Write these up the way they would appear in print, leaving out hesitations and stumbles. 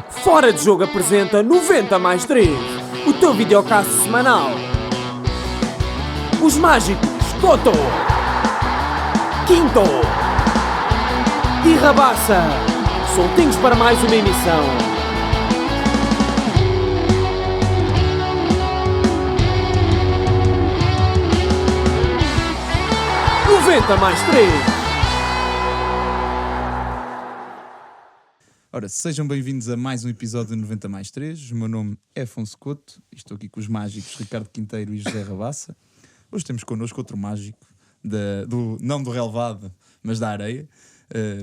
Fora de Jogo apresenta 90 mais 3, o teu videocast semanal. Os mágicos Toto, Quinto e Rabassa, soltinhos para mais uma emissão. Noventa mais 3. Ora, sejam bem-vindos a mais um episódio de 90 mais 3. O meu nome é Afonso Couto e estou aqui com os mágicos Ricardo Quinteiro e José Rabassa. Hoje temos connosco outro mágico, não do relevado, mas da areia,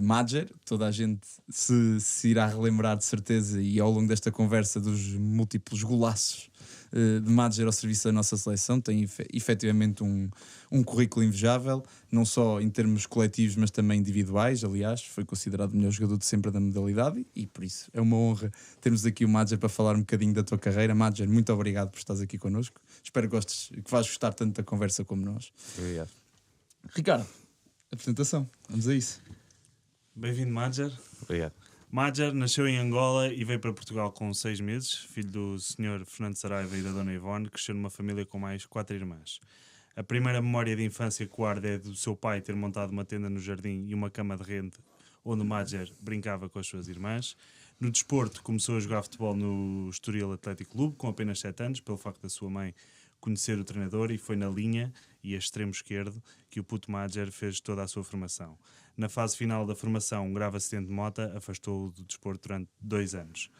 Madger. Toda a gente se irá relembrar de certeza e ao longo desta conversa dos múltiplos golaços de Madger ao serviço da nossa seleção. Tem efetivamente um currículo invejável, não só em termos coletivos, mas também individuais. Aliás, foi considerado o melhor jogador de sempre da modalidade e por isso é uma honra termos aqui o Madger para falar um bocadinho da tua carreira. Madger, muito obrigado por estares aqui connosco. Espero que vais gostar tanto da conversa como nós. Obrigado. Ricardo, apresentação, vamos a isso. Bem-vindo, Madger. Obrigado. Madger nasceu em Angola e veio para Portugal com 6 meses. Filho do Sr. Fernando Saraiva e da Dona Ivone, cresceu numa família com mais 4 irmãs. A primeira memória de infância que guarda é do seu pai ter montado uma tenda no jardim e uma cama de rede onde o Madger brincava com as suas irmãs. No desporto, começou a jogar futebol no Estoril Atlético Clube com apenas 7 anos, pelo facto da sua mãe conhecer o treinador, e foi na linha e a extremo esquerdo que o puto Madger fez toda a sua formação. Na fase final da formação, um grave acidente de moto afastou-o do desporto durante 2 anos.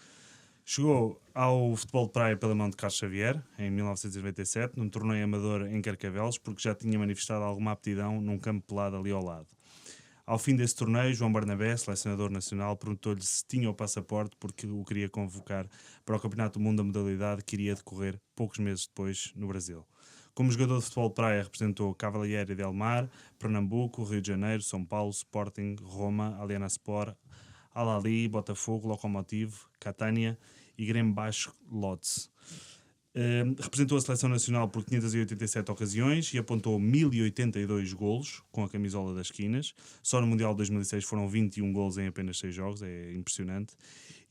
Chegou ao futebol de praia pela mão de Carlos Xavier, em 1997, num torneio amador em Carcavelos, porque já tinha manifestado alguma aptidão num campo pelado ali ao lado. Ao fim desse torneio, João Barnabé, selecionador nacional, perguntou-lhe se tinha o passaporte porque o queria convocar para o Campeonato do Mundo da modalidade que iria decorrer poucos meses depois no Brasil. Como jogador de futebol de praia, representou Cavalieri del Mar, Pernambuco, Rio de Janeiro, São Paulo, Sporting, Roma, Aliança Sport, Al-Ahly, Botafogo, Lokomotiv, Catania e Grêmio Baixo Lodz. Representou a seleção nacional por 587 ocasiões e apontou 1082 golos com a camisola das esquinas. Só no Mundial de 2006 foram 21 golos em apenas 6 jogos, é impressionante.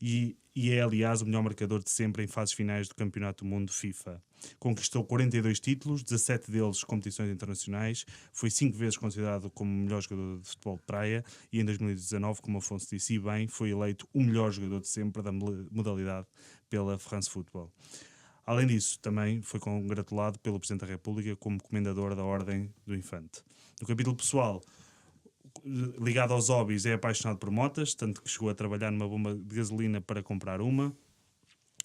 E é, aliás, o melhor marcador de sempre em fases finais do Campeonato do Mundo FIFA. Conquistou 42 títulos, 17 deles competições internacionais, foi 5 vezes considerado como o melhor jogador de futebol de praia e em 2019, como Afonso disse e bem, foi eleito o melhor jogador de sempre da modalidade pela France Football. Além disso, também foi congratulado pelo Presidente da República como Comendador da Ordem do Infante. No capítulo pessoal, ligado aos hobbies, é apaixonado por motas, tanto que chegou a trabalhar numa bomba de gasolina para comprar uma.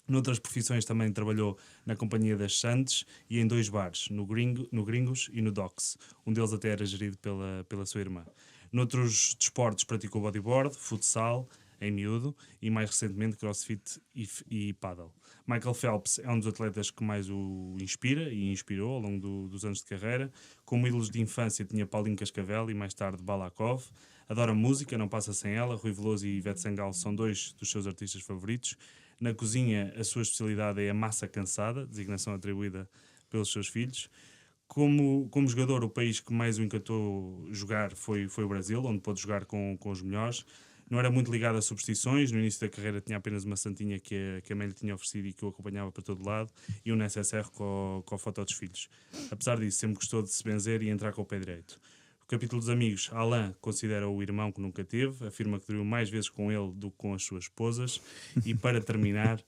Noutras profissões também trabalhou na Companhia das Sandes e em 2 bares, no Gringos e no Docks. Um deles até era gerido pela sua irmã. Noutros desportos praticou bodyboard, futsal, em miúdo, e mais recentemente crossfit e paddle. Michael Phelps é um dos atletas que mais o inspira e inspirou ao longo dos anos de carreira. Como ídolos de infância tinha Paulinho Cascavel e mais tarde Balakov. Adora música, não passa sem ela. Rui Veloso e Ivete Sangalo são 2 dos seus artistas favoritos. Na cozinha, a sua especialidade é a massa cansada, designação atribuída pelos seus filhos. Como jogador, o país que mais o encantou jogar foi o Brasil, onde pôde jogar com os melhores. Não era muito ligado a superstições. No início da carreira tinha apenas uma santinha que a mãe lhe tinha oferecido e que o acompanhava para todo lado, e um necessaire com a foto dos filhos. Apesar disso, sempre gostou de se benzer e entrar com o pé direito. O capítulo dos amigos, Alain considera o irmão que nunca teve, afirma que dormiu mais vezes com ele do que com as suas esposas, e para terminar,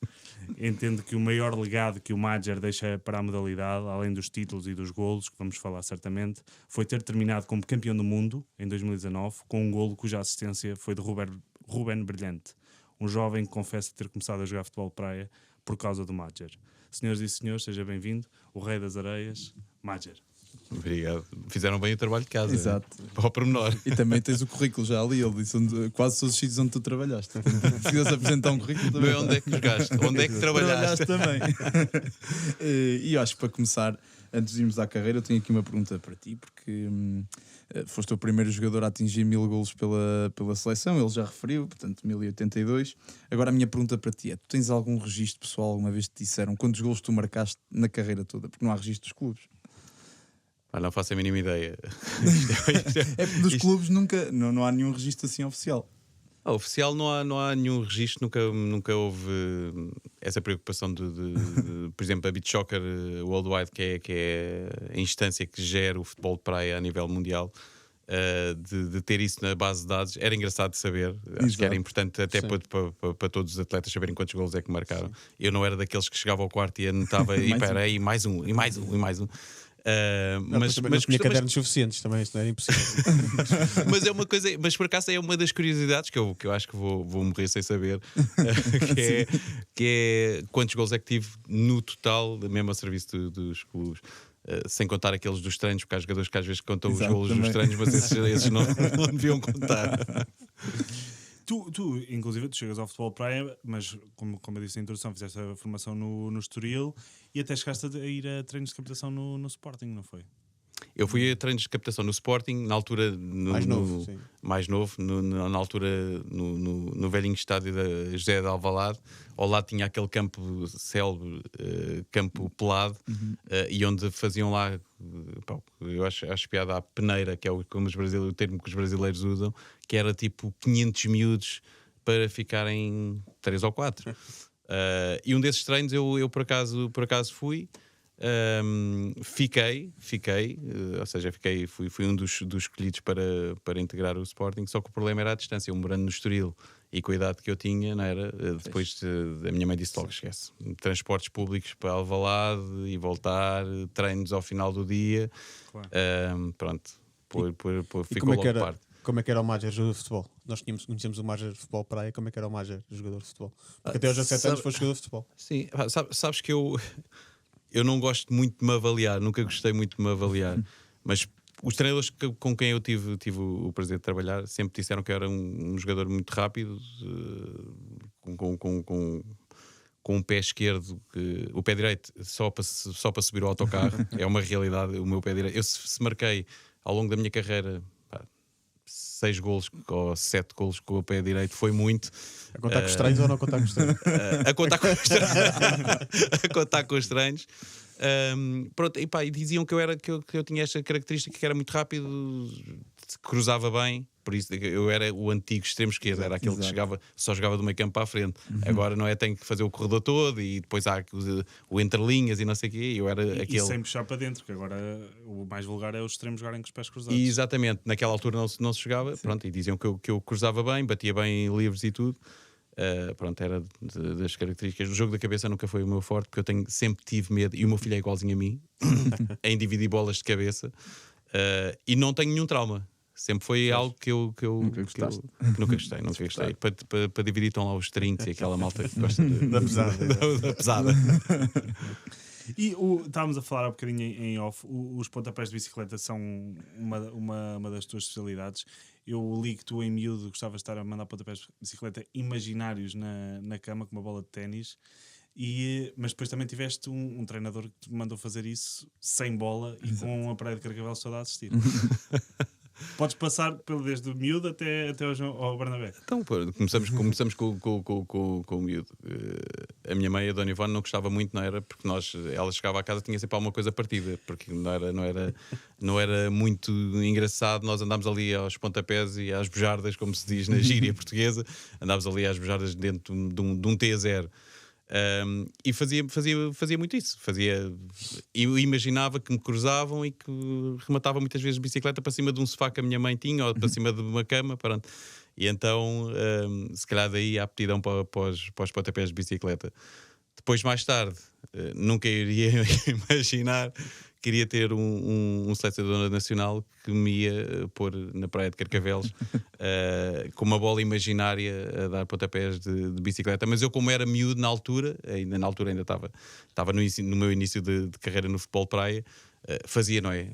entende que o maior legado que o Madger deixa para a modalidade, além dos títulos e dos golos, que vamos falar certamente, foi ter terminado como campeão do mundo em 2019, com um golo cuja assistência foi de Ruben Brilhante, um jovem que confessa ter começado a jogar futebol de praia por causa do Madger. Senhoras e senhores, seja bem-vindo, o rei das areias, Madger. Obrigado. Fizeram bem o trabalho de casa. Exato. Para o pormenor. E também tens o currículo já ali, ele disse quase todos os sítios onde tu trabalhaste. Precisas apresentar um currículo também. Onde é que jogaste? Onde é que trabalhaste? também. E eu acho que para começar, antes de irmos à carreira, eu tenho aqui uma pergunta para ti, porque foste o primeiro jogador a atingir 1000 golos pela seleção, ele já referiu, portanto 1082. Agora a minha pergunta para ti é, tu tens algum registro pessoal, alguma vez te disseram quantos golos tu marcaste na carreira toda? Porque não há registro dos clubes. Não faço a mínima ideia. É porque dos clubes nunca, não há nenhum registro assim oficial. Oficial não há nenhum registro, nunca houve essa preocupação por exemplo, a Beach Soccer Worldwide, que é a instância que gera o futebol de praia a nível mundial, de ter isso na base de dados. Era engraçado de saber, acho que era importante até para todos os atletas saberem quantos golos é que marcaram. Eu não era daqueles que chegava ao quarto e anotava e peraí, mais um. Mas não tinha cadernos suficientes também, isto não era impossível. Mas é uma coisa, mas por acaso é uma das curiosidades que eu acho que vou morrer sem saber, que é quantos gols é que tive no total, mesmo a serviço dos clubes. Sem contar aqueles dos treinos, porque há jogadores que às vezes contam os golos dos treinos, mas esses não deviam contar. Tu, inclusive, tu chegas ao futebol praia, mas como eu disse na introdução, fizeste a formação no Estoril e até chegaste a ir a treinos de captação no Sporting, não foi? Eu fui a treinos de captação no Sporting, na altura mais novo, na altura no velhinho estádio da José de Alvalade. Ao lado tinha aquele campo célebre, campo pelado, e onde faziam lá, eu acho piada à peneira, que é o termo que os brasileiros usam, que era tipo 500 miúdos para ficarem 3 ou 4. E um desses treinos eu por acaso fui. Fiquei, ou seja, fui um dos escolhidos para integrar o Sporting, só que o problema era a distância. Eu morando no Estoril e com a idade que eu tinha, não era? Depois a minha mãe disse logo: esquece, transportes públicos para Alvalade e voltar, treinos ao final do dia. Claro. Pronto, ficou logo de parte. Como é que era o Máger jogador de futebol? Nós conhecemos o Máger de futebol praia. Como é que era o Máger jogador de futebol? Porque até aos 17 anos foi jogador de futebol. Sim, sabes que eu não gosto muito de me avaliar, nunca gostei muito de me avaliar, mas os treinadores com quem eu tive o prazer de trabalhar sempre disseram que eu era um jogador muito rápido, com o pé esquerdo, o pé direito só para subir o autocarro. É uma realidade. O meu pé direito, eu se marquei ao longo da minha carreira 6 golos ou 7 golos com o pé direito, foi muito. A contar com os treinos ou não a contar com os treinos? A contar com os treinos. A contar com os treinos. Pronto, e diziam que eu tinha esta característica, que era muito rápido, cruzava bem. Por isso eu era o antigo extremo esquerdo, era aquele que só jogava do meio campo para a frente. Agora não é, tenho que fazer o corredor todo e depois há o entre linhas e não sei o quê. Eu era aquele. E sem puxar para dentro, que agora o mais vulgar é os extremos jogarem com os pés cruzados. E, exatamente, naquela altura não se jogava. Pronto, e diziam que eu cruzava bem, batia bem livres e tudo. Pronto, era das características. O jogo da cabeça nunca foi o meu forte, porque eu sempre tive medo, e o meu filho é igualzinho a mim, em dividir bolas de cabeça, e não tenho nenhum trauma. Sempre foi algo que eu nunca gostei. Para dividir, estão lá os 30 e aquela malta que gosta da pesada. da pesada. E estávamos a falar um bocadinho em off. Os pontapés de bicicleta são uma das tuas especialidades. Eu li que tu, em miúdo, gostavas de estar a mandar pontapés de bicicleta imaginários na cama com uma bola de ténis. Mas depois também tiveste um treinador que te mandou fazer isso sem bola e com a praia de Carcavelos toda a assistir. Podes passar desde o miúdo até ao Bernabé. Então, começamos com o miúdo. A minha mãe, a Dona Ivone, não gostava muito, não era? Porque ela chegava à casa, tinha sempre alguma coisa partida, porque não era muito engraçado. Nós andámos ali aos pontapés e às bujardas, como se diz na gíria portuguesa, andámos ali às bujardas dentro de um T0. E fazia muito isso. Eu imaginava que me cruzavam e que rematava muitas vezes bicicleta para cima de um sofá que a minha mãe tinha ou para cima de uma cama. Pronto. E então, se calhar daí há aptidão para os pontapés de bicicleta. Depois, mais tarde, nunca iria imaginar que iria ter um selecionador nacional que me ia pôr na praia de Carcavelos com uma bola imaginária a dar pontapés de bicicleta. Mas eu, como era miúdo na altura ainda estava no meu início de carreira no futebol praia, fazia, não é?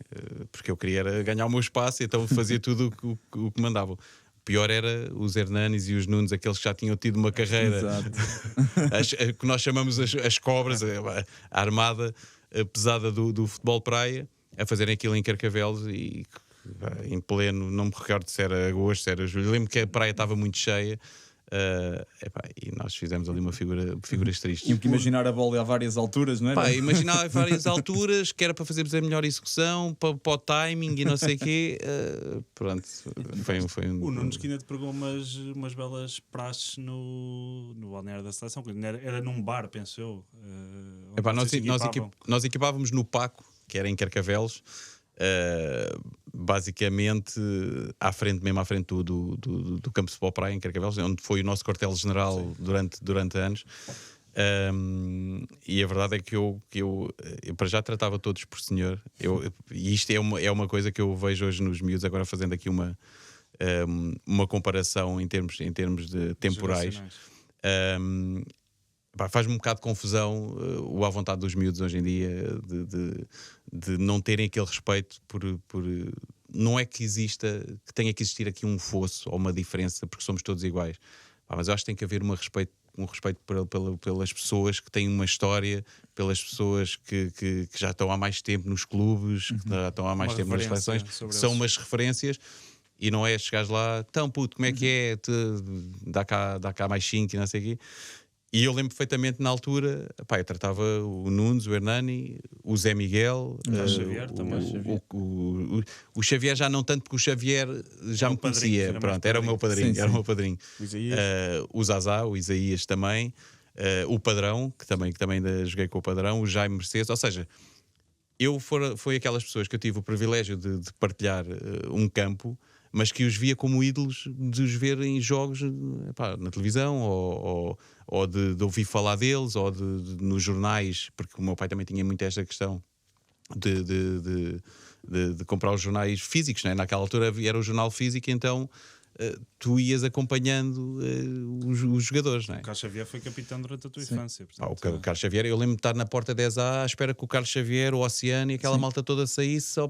Porque eu queria era ganhar o meu espaço, então fazia tudo o que mandavam. Pior era os Hernanes e os Nunes, aqueles que já tinham tido uma carreira, que nós chamamos as cobras, a armada pesada do futebol praia, a fazerem aquilo em Carcavelos e em pleno, não me recordo se era agosto, se era julho. Lembro que a praia estava muito cheia, E nós fizemos ali uma figuras tristes. Tinham que imaginar a bola a várias alturas, não é? Pá, imaginava várias alturas que era para fazermos a melhor execução, para o timing e não sei o quê. Pronto, foi um. O Nunes que ainda te pegou umas belas praxes no balneário da seleção, era num bar, penso eu. Onde Nós equipávamos no Paco, que era em Carcavelos, basicamente mesmo à frente do campo de futebol praia em Carcavelos, onde foi o nosso quartel-general durante anos. E a verdade é que eu para já tratava todos por senhor. E isto é uma coisa que eu vejo hoje nos miúdos, agora fazendo aqui uma comparação em termos de temporais. Faz-me um bocado de confusão o à vontade dos miúdos hoje em dia de não terem aquele respeito por não é que tenha que existir aqui um fosso ou uma diferença porque somos todos iguais, mas eu acho que tem que haver um respeito pelas pessoas que têm uma história, pelas pessoas que já estão há mais tempo nos clubes, que já estão há mais tempo nas seleções, são umas referências. E não é chegares lá, tão puto, como é que é? Dá cá mais 5 e não sei o quê. E eu lembro perfeitamente na altura, eu tratava o Nunes, o Hernani, o Zé Miguel, o Xavier também. O Xavier já não tanto, porque o Xavier já me conhecia, era o meu padrinho, era o meu padrinho. O Zazá, o Isaías também, o Padrão, que também ainda joguei com o Padrão, o Jaime Mercedes, ou seja, foi aquelas pessoas que eu tive o privilégio de partilhar um campo, mas que os via como ídolos de os ver em jogos na televisão ou de ouvir falar deles ou nos jornais, porque o meu pai também tinha muito esta questão de comprar os jornais físicos, né? Naquela altura era o jornal físico, então tu ias acompanhando os jogadores, não é? O Carlos Xavier foi capitão durante a tua infância. Portanto, o Carlos Xavier, eu lembro de estar na porta 10A à espera que o Carlos Xavier, o Oceano e aquela malta toda saísse só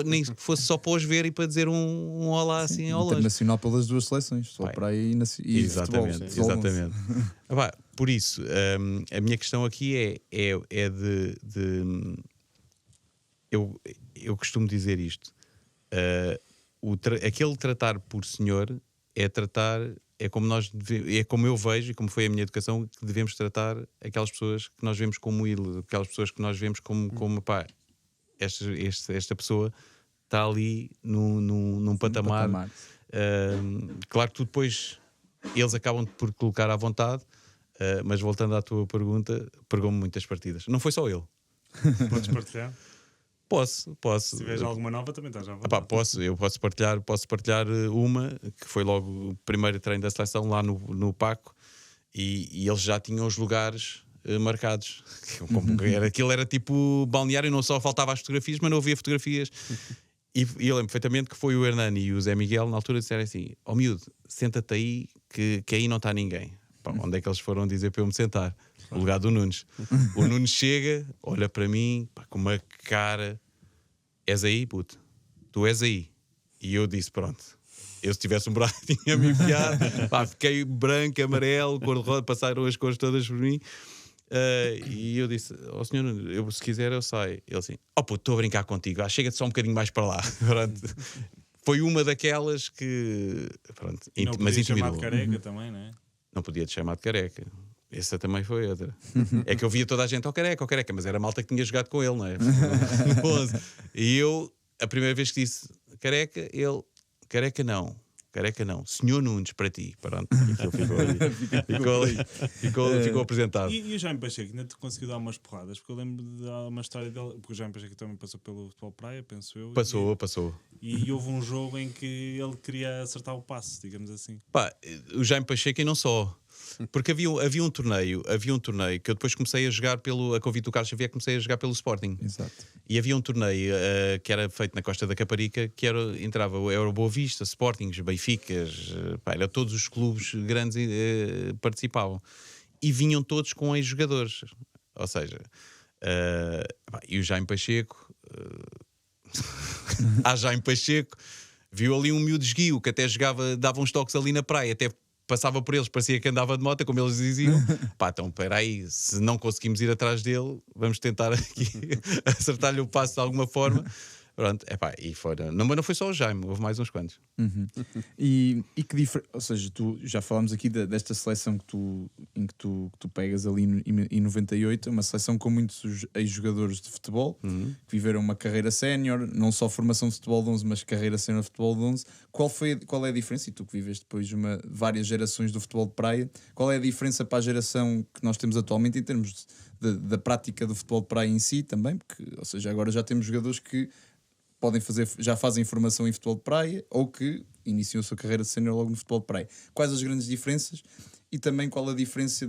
nem que fosse só para os ver e para dizer um olá assim ao longe. Internacional pelas duas seleções, só para aí e exatamente, futebol, exatamente. Por isso, a minha questão aqui é de eu costumo dizer isto. Aquele tratar por senhor é como eu vejo e como foi a minha educação, que devemos tratar aquelas pessoas que nós vemos como ídolos, aquelas pessoas que nós vemos como esta pessoa está ali num patamar. Claro que tu depois eles acabam por colocar à vontade, mas voltando à tua pergunta, pegou-me muitas partidas. Não foi só ele. Podes partilhar? Posso. Se tiveres alguma nova, também estás à vontade. Eu posso partilhar uma, que foi logo o primeiro treino da seleção lá no Paco, e eles já tinham os lugares marcados. Aquilo era tipo balneário, não só faltava as fotografias, mas não havia fotografias. E eu lembro perfeitamente que foi o Hernani e o Zé Miguel, na altura, disseram assim: miúdo, senta-te aí, que aí não está ninguém. Onde é que eles foram dizer para eu me sentar? O lugar do Nunes. O Nunes chega, olha para mim, com uma cara: és aí, puto? Tu és aí. E eu disse: pronto. Eu, se tivesse um braço, tinha-me enfiado. Fiquei branco, amarelo, cor-de-rosa, passaram as cores todas por mim. E eu disse: senhor, se quiser eu saio. Ele assim: puto, estou a brincar contigo, chega-te só um bocadinho mais para lá. Pronto. Foi uma daquelas que... Pronto, e não mas podia chamar de careca também, não é? Não podia te chamar de careca. Essa também foi outra. É que eu via toda a gente ao careca, mas era a malta que tinha jogado com ele, não é? E eu, a primeira vez que disse careca, ele: careca não, senhor Nunes, para ti. Pronto, ficou apresentado. E o Jaime Pacheco ainda te conseguiu dar umas porradas? Porque eu lembro de dar uma história dele, porque o Jaime Pacheco também passou pelo futebol praia, penso eu. Passou. E houve um jogo em que ele queria acertar o passe, digamos assim. O Jaime Pacheco e não só. Porque havia um torneio que eu depois comecei a jogar a convite do Carlos Xavier, comecei a jogar pelo Sporting. Exato. E havia um torneio que era feito na Costa da Caparica, que era o Boa Vista, Sportings, Benficas, era todos os clubes grandes participavam. E vinham todos com ex-jogadores. Ou seja, e o Jaime Pacheco... Jaime Pacheco viu ali um miúdo esguio que até jogava, dava uns toques ali na praia, até passava por eles, parecia que andava de moto, como eles diziam. Então espera aí, se não conseguimos ir atrás dele, vamos tentar aqui acertar-lhe o passo de alguma forma. Pronto, epá, e foram. Não, mas não foi só o Jaime, houve mais uns quantos. E que diferença, ou seja, tu já falámos aqui desta seleção em que tu pegas ali em 98, uma seleção com muitos ex-jogadores de futebol que viveram uma carreira sénior, não só formação de futebol de 11, mas carreira sénior de futebol de 11. Qual é a diferença? E tu que vives depois de várias gerações do futebol de praia, qual é a diferença para a geração que nós temos atualmente em termos da prática do futebol de praia em si também? Porque, ou seja, agora já temos jogadores que já fazem formação em futebol de praia ou que iniciam a sua carreira de sénior logo no futebol de praia. Quais as grandes diferenças e também qual a diferença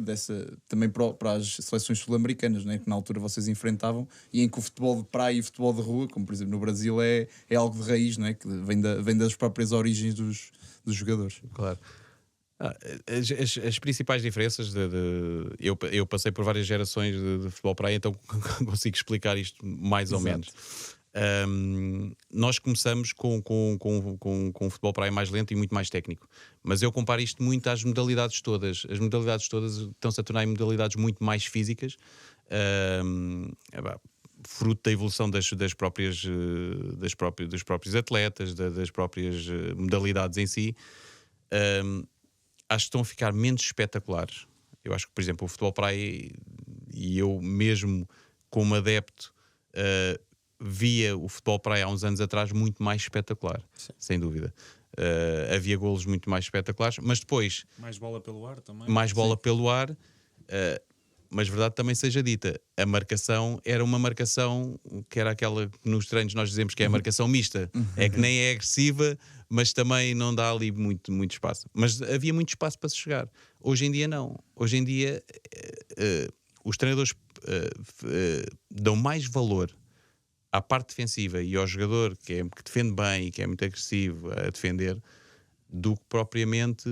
também para as seleções sul-americanas, né, que na altura vocês enfrentavam e em que o futebol de praia e o futebol de rua, como por exemplo no Brasil, é algo de raiz, não é? Que vem das próprias origens dos jogadores. Claro. As principais diferenças eu passei por várias gerações de futebol praia, então consigo explicar isto mais ou menos. Nós começamos com um futebol praia mais lento e muito mais técnico, mas eu comparo isto muito às modalidades todas. As modalidades todas estão-se a tornar em modalidades muito mais físicas, fruto da evolução dos próprios atletas, das próprias modalidades em si. Acho que estão a ficar menos espetaculares. Eu acho que, por exemplo, o futebol praia, e eu mesmo como adepto, via o futebol praia há uns anos atrás muito mais espetacular. Sim. Sem dúvida. Havia golos muito mais espetaculares, mas depois... Mais bola pelo ar também. Mais bola pelo ar, mas verdade também seja dita, a marcação era uma marcação que era aquela que nos treinos nós dizemos que é a marcação mista. É que nem é agressiva, mas também não dá ali muito espaço. Mas havia muito espaço para se chegar. Hoje em dia não. Hoje em dia os treinadores dão mais valor à parte defensiva e ao jogador que defende bem e que é muito agressivo a defender, do que propriamente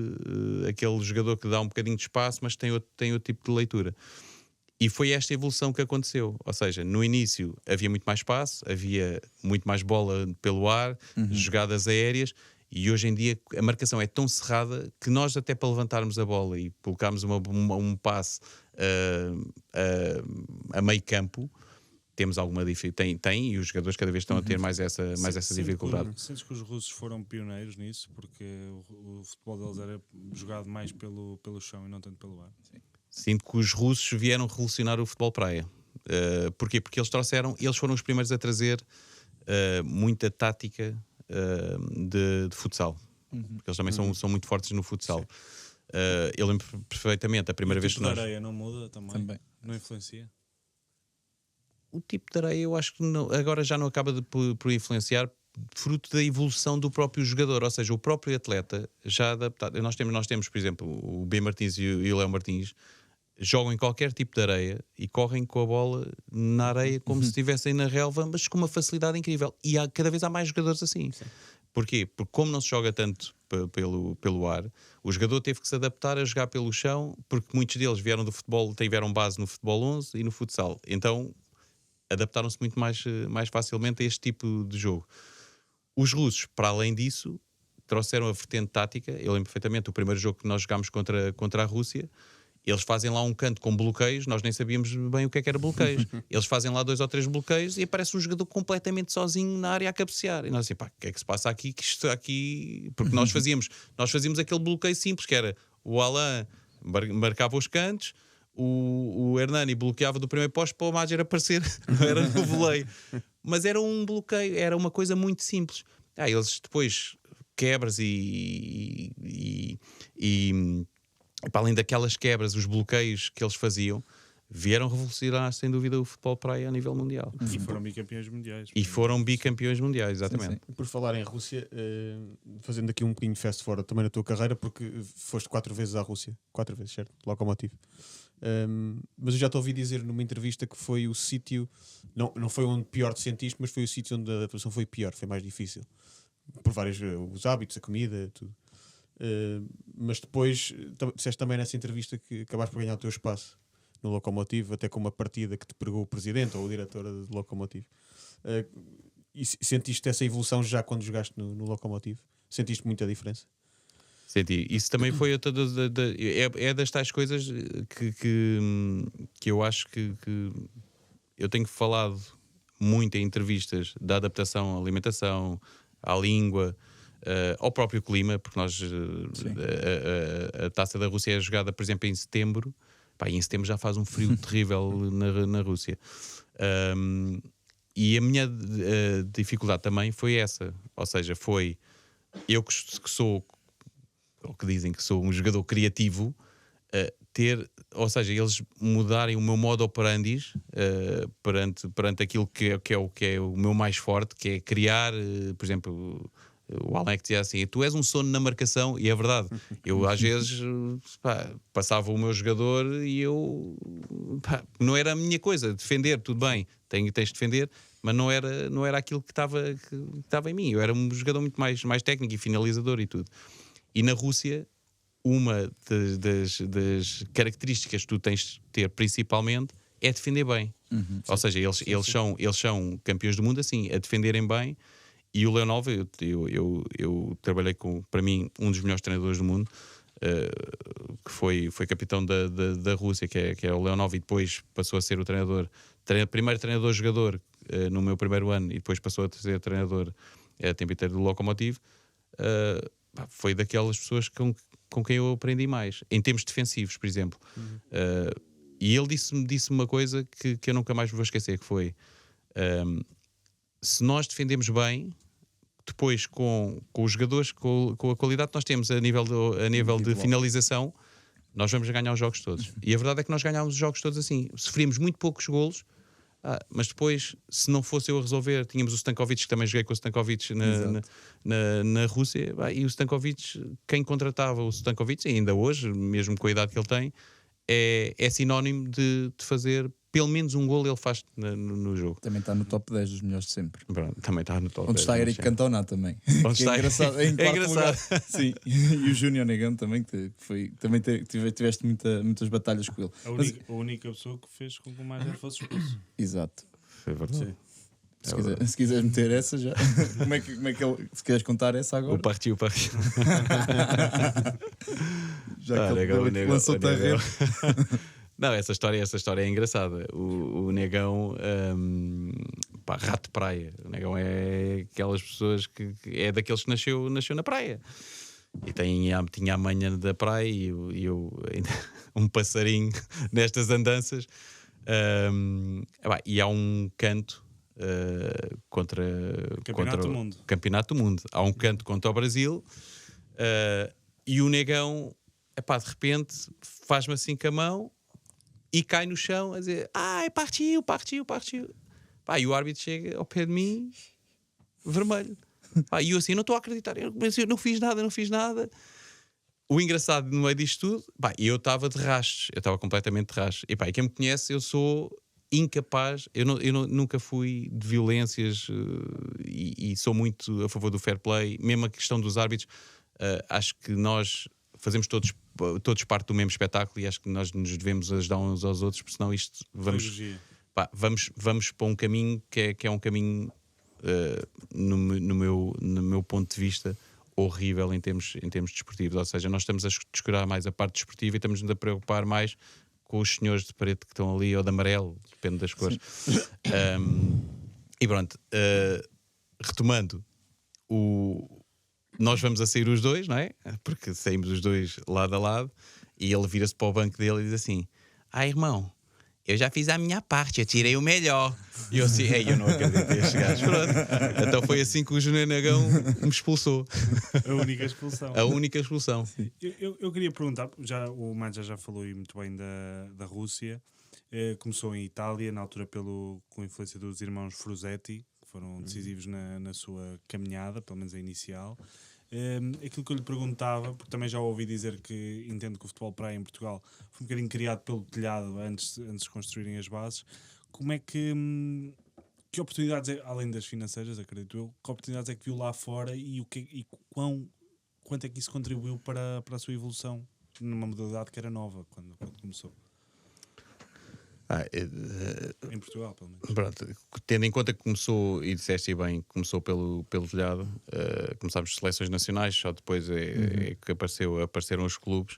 aquele jogador que dá um bocadinho de espaço, mas tem outro tipo de leitura. E foi esta evolução que aconteceu. Ou seja, no início havia muito mais espaço, havia muito mais bola pelo ar, jogadas aéreas, e hoje em dia a marcação é tão cerrada que nós até para levantarmos a bola e colocarmos um passe a meio campo, temos alguma dificuldade, e os jogadores cada vez estão a ter mais essa dificuldade. Sentes que os russos foram pioneiros nisso, porque o futebol deles era jogado mais pelo chão e não tanto pelo ar? Sim. Sinto que os russos vieram revolucionar o futebol praia. Porquê? Porque eles foram os primeiros a trazer muita tática de futsal. Porque eles também são muito fortes no futsal. Eu lembro perfeitamente a primeira vez que nós... O tipo de areia não muda também? Não influencia? O tipo de areia eu acho que não, agora já não acaba por influenciar, fruto da evolução do próprio jogador, ou seja, o próprio atleta já adaptado. Nós temos, por exemplo, o B. Martins e o Léo Martins jogam em qualquer tipo de areia e correm com a bola na areia como se estivessem na relva, mas com uma facilidade incrível. E cada vez há mais jogadores assim. Sim. Porquê? Porque como não se joga tanto pelo ar, o jogador teve que se adaptar a jogar pelo chão, porque muitos deles vieram do futebol, tiveram base no futebol 11 e no futsal. Então adaptaram-se muito mais facilmente a este tipo de jogo. Os russos, para além disso, trouxeram a vertente tática. Eu lembro perfeitamente o primeiro jogo que nós jogámos contra a Rússia. Eles fazem lá um canto com bloqueios, nós nem sabíamos bem o que era bloqueios. Eles fazem lá 2 ou 3 bloqueios e aparece um jogador completamente sozinho na área a cabecear. E nós assim, o que é que se passa aqui? Que isto aqui... Porque nós fazíamos aquele bloqueio simples, que era o Alain marcava os cantos, o Hernani bloqueava do primeiro poste para o Máger aparecer, não era no voleio. Mas era um bloqueio, era uma coisa muito simples. Eles depois quebras e para além daquelas quebras, os bloqueios que eles faziam, vieram revolucionar sem dúvida o futebol praia a nível mundial. E foram bicampeões mundiais. E foram bicampeões mundiais, exatamente. Sim. Por falar em Rússia, fazendo aqui um bocadinho de fast forward também na tua carreira, porque foste 4 vezes à Rússia. 4 vezes, certo? Lokomotiv. Mas eu já te ouvi dizer numa entrevista que foi o sítio, não foi onde pior te sentiste, mas foi o sítio onde a adaptação foi pior, foi mais difícil. Por vários, os hábitos, a comida, tudo. Mas depois disseste também nessa entrevista que acabaste por ganhar o teu espaço no Lokomotiv, até com uma partida que te pregou o presidente ou o diretor do Lokomotiv. E sentiste essa evolução já quando jogaste no Lokomotiv? Sentiste muita diferença? Senti. Isso também foi é das tais coisas que eu acho que eu tenho falado muito em entrevistas da adaptação à alimentação, à língua, ao próprio clima, porque nós a Taça da Rússia é jogada, por exemplo, em setembro. Pá, e em setembro já faz um frio terrível na Rússia. E a minha dificuldade também foi essa. Ou seja, foi eu que sou, ou que dizem que sou um jogador criativo, ou seja, eles mudarem o meu modo operandi perante aquilo que é o meu mais forte, que é criar, por exemplo. O Alex dizia assim: tu és um sono na marcação, e é verdade. Eu às vezes passava o meu jogador e eu não era a minha coisa, defender, tudo bem, tens de defender, mas não era aquilo que estava em mim. Eu era um jogador muito mais técnico e finalizador e tudo. E na Rússia, uma das características que tu tens de ter principalmente é defender bem. Ou seja, eles são campeões do mundo assim, a defenderem bem. E o Leonov, eu trabalhei com, para mim, um dos melhores treinadores do mundo, que foi capitão da Rússia, que é o Leonov, e depois passou a ser o primeiro treinador-jogador no meu primeiro ano, e depois passou a ser treinador a tempo inteiro do Lokomotiv. Foi daquelas pessoas com quem eu aprendi mais, em termos defensivos, por exemplo. E ele disse-me uma coisa que eu nunca mais vou esquecer, que foi... se nós defendemos bem, depois com os jogadores, com a qualidade que nós temos a nível de finalização, nós vamos ganhar os jogos todos. E a verdade é que nós ganhámos os jogos todos assim. Sofríamos muito poucos golos, mas depois, se não fosse eu a resolver, tínhamos o Stankovic, que também joguei com o Stankovic na Rússia, e o Stankovic, quem contratava o Stankovic, e ainda hoje, mesmo com a idade que ele tem, é sinónimo de fazer pelo menos um golo. Ele faz no jogo. Também está no top 10 dos melhores de sempre. Pronto, também está no top Onde 10. está Eric Cantona também. Onde está? É engraçado. Em É quarto engraçado. lugar. Sim. E o Júnior Negão também, também tiveste muitas batalhas com ele. A única pessoa que fez com que o Major fosse expulso. Exato. É verdade. Se quiseres meter essa já. como é que ele. Se queres contar essa agora? O partiu. Já que ele lançou-te a rede. Não, essa história é engraçada. O Negão, rato de praia. O Negão é aquelas pessoas que é daqueles que nasceu na praia. E tinha a manha da praia e eu um passarinho nestas andanças. E há um canto contra Mundo. Campeonato do Mundo. Há um canto contra o Brasil, e o Negão, de repente, faz-me assim com a mão e cai no chão a dizer: partiu. E o árbitro chega ao pé de mim, vermelho. E eu assim: não estou a acreditar, eu não fiz nada. O engraçado no meio disto tudo, eu estava de rastros, eu estava completamente de rastros. E quem me conhece, eu sou incapaz, eu nunca fui de violências, e sou muito a favor do fair play. Mesmo a questão dos árbitros, acho que nós fazemos todos parte do mesmo espetáculo, e acho que nós nos devemos ajudar uns aos outros, porque senão isto vamos para um caminho que é um caminho, no meu ponto de vista, horrível em termos desportivos. Ou seja, nós estamos a descurar mais a parte desportiva e estamos a preocupar mais com os senhores de preto que estão ali, ou de amarelo, depende das cores. E pronto, retomando, nós vamos a sair os dois, não é? Porque saímos os dois lado a lado, e ele vira-se para o banco dele e diz assim: irmão, eu já fiz a minha parte, eu tirei o melhor. E eu assim: eu não acredito estes gajos. Pronto. Então foi assim que o Júnior Negão me expulsou. A única expulsão. A única expulsão. Eu queria perguntar, o Major já falou aí muito bem da Rússia. Começou em Itália, na altura com a influência dos irmãos Frusetti, que foram decisivos na sua caminhada, pelo menos a inicial. Aquilo que eu lhe perguntava, porque também já ouvi dizer que entendo que o futebol praia em Portugal foi um bocadinho criado pelo telhado antes de construírem as bases. Como é que oportunidades, além das financeiras, acredito eu, que oportunidades é que viu lá fora, e quanto é que isso contribuiu para a sua evolução numa modalidade que era nova quando começou? Em Portugal, pelo menos. Pronto, tendo em conta que começou, e disseste bem, começou pelo telhado, começámos seleções nacionais, só depois é que apareceram os clubes.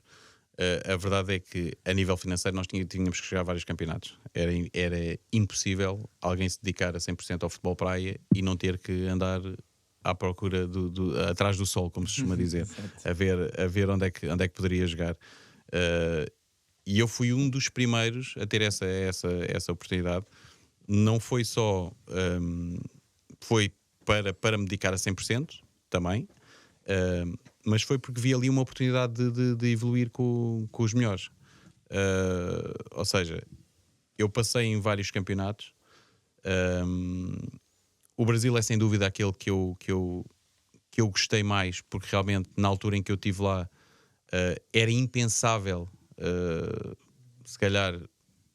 A verdade é que, a nível financeiro, nós tínhamos que chegar a vários campeonatos. Era impossível alguém se dedicar a 100% ao futebol praia e não ter que andar à procura atrás do sol, como se costuma dizer, a ver onde é que poderia jogar. E eu fui um dos primeiros a ter essa oportunidade. Não foi só foi para me dedicar a 100% também, mas foi porque vi ali uma oportunidade de evoluir com os melhores. Ou seja, eu passei em vários campeonatos. O Brasil é sem dúvida aquele que eu gostei mais, porque realmente na altura em que eu estive lá era impensável se calhar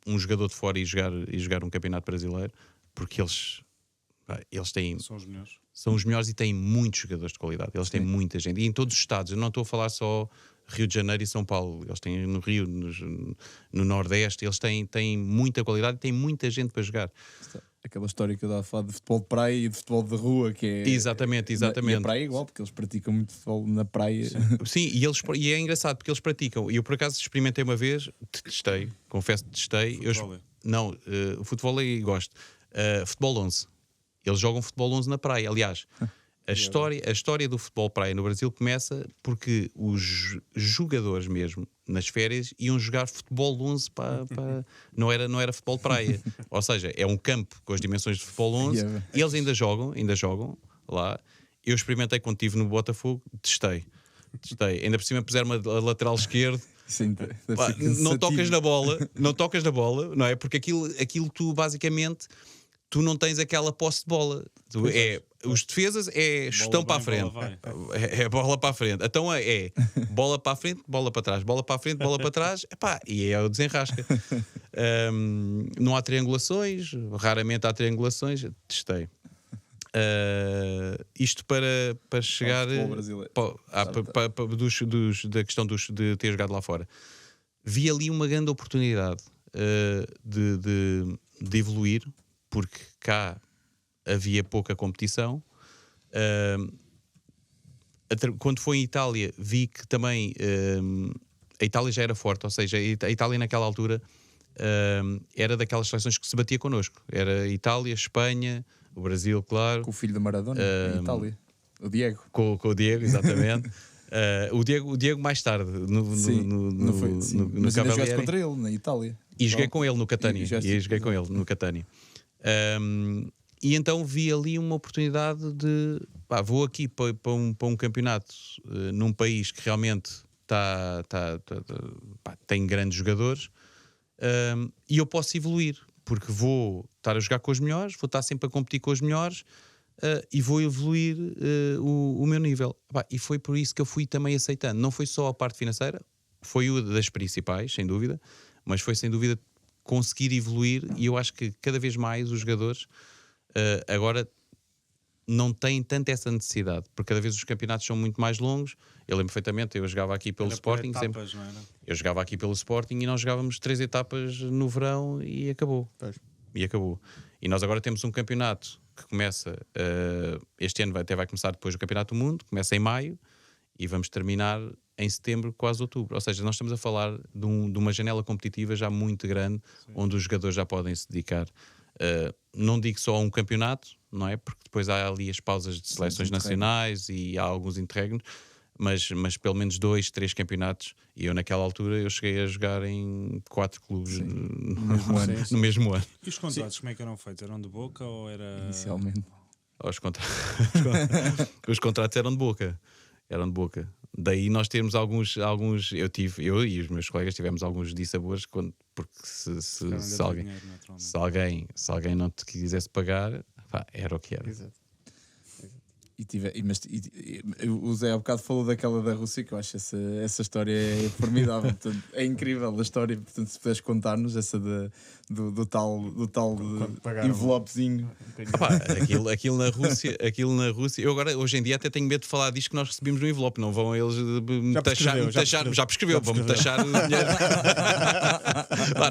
um jogador de fora e jogar um campeonato brasileiro, porque eles têm... São os melhores e têm muitos jogadores de qualidade. Eles têm muita gente. E em todos os estados. Eu não estou a falar só Rio de Janeiro e São Paulo. Eles têm no Rio, no Nordeste. Eles têm muita qualidade e têm muita gente para jogar. Aquela história que eu dava a falar de futebol de praia e de futebol de rua, que é... Exatamente. E a praia é igual, porque eles praticam muito futebol na praia. Sim, e é engraçado, porque eles praticam. E eu, por acaso, experimentei uma vez, testei, confesso que testei. O futebol eu gosto. Futebol 11. Eles jogam futebol 11 na praia. Aliás, a história do futebol praia no Brasil começa porque os jogadores mesmo, nas férias, iam jogar futebol 11 não era futebol praia. Ou seja, é um campo com as dimensões de futebol 11 e eles ainda jogam lá. Eu experimentei quando estive no Botafogo, testei. Ainda por cima puseram uma lateral esquerdo. Sim, não tocas na bola, não é? Porque aquilo tu basicamente... Tu não tens aquela posse de bola. Os defesas chutão para a frente. É bola para a frente. Então é bola para a frente, bola para trás, bola para a frente, bola para trás. E é o desenrasca. Não há triangulações, raramente há triangulações. Testei. Isto para chegar da questão de ter jogado lá fora. Vi ali uma grande oportunidade de evoluir, porque cá havia pouca competição. Quando foi em Itália, vi que também a Itália já era forte, ou seja, a Itália naquela altura era daquelas seleções que se batia connosco. Era Itália, Espanha, o Brasil, claro. Com o filho da Maradona, em Itália. O Diego. Com o Diego, exatamente. O Diego mais tarde, no mas ainda jogaste contra ele, na Itália. E joguei com ele no Catania. E então vi ali uma oportunidade de vou aqui para um campeonato num país que realmente tem grandes jogadores, e eu posso evoluir, porque vou estar a jogar com os melhores, vou estar sempre a competir com os melhores, e vou evoluir o meu nível. E foi por isso que eu fui também aceitando. Não foi só a parte financeira, foi uma das principais, sem dúvida, mas foi sem dúvida conseguir evoluir. E eu acho que cada vez mais os jogadores agora não têm tanto essa necessidade, porque cada vez os campeonatos são muito mais longos. Eu lembro perfeitamente, eu jogava aqui pelo Sporting, etapas, sempre. Eu jogava aqui pelo Sporting e nós jogávamos 3 etapas no verão e acabou. E nós agora temos um campeonato que começa este ano, até vai começar depois do Campeonato do Mundo, começa em maio e vamos terminar em setembro, quase outubro. Ou seja, nós estamos a falar de uma janela competitiva já muito grande, onde os jogadores já podem se dedicar. Não digo só a um campeonato, não é? Porque depois há ali as pausas de seleções nacionais e há alguns interregnos, mas pelo menos 2, 3 campeonatos. E eu naquela altura eu cheguei a jogar em 4 clubes no mesmo ano. E os contratos como é que eram feitos? Eram de boca ou era... Inicialmente. Os contratos eram de boca. Daí nós termos alguns eu e os meus colegas tivemos alguns dissabores, porque se alguém não te quisesse pagar, era o que era. Exato. O Zé há bocado falou daquela da Rússia, que eu acho essa história é formidável. Portanto, é incrível a história. Portanto, se puderes contar-nos essa do tal envelopezinho. Aquilo na Rússia, eu agora hoje em dia até tenho medo de falar disto, que nós recebemos no envelope. Não vão eles me taxar, já prescreveu, vão-me taxar o dinheiro.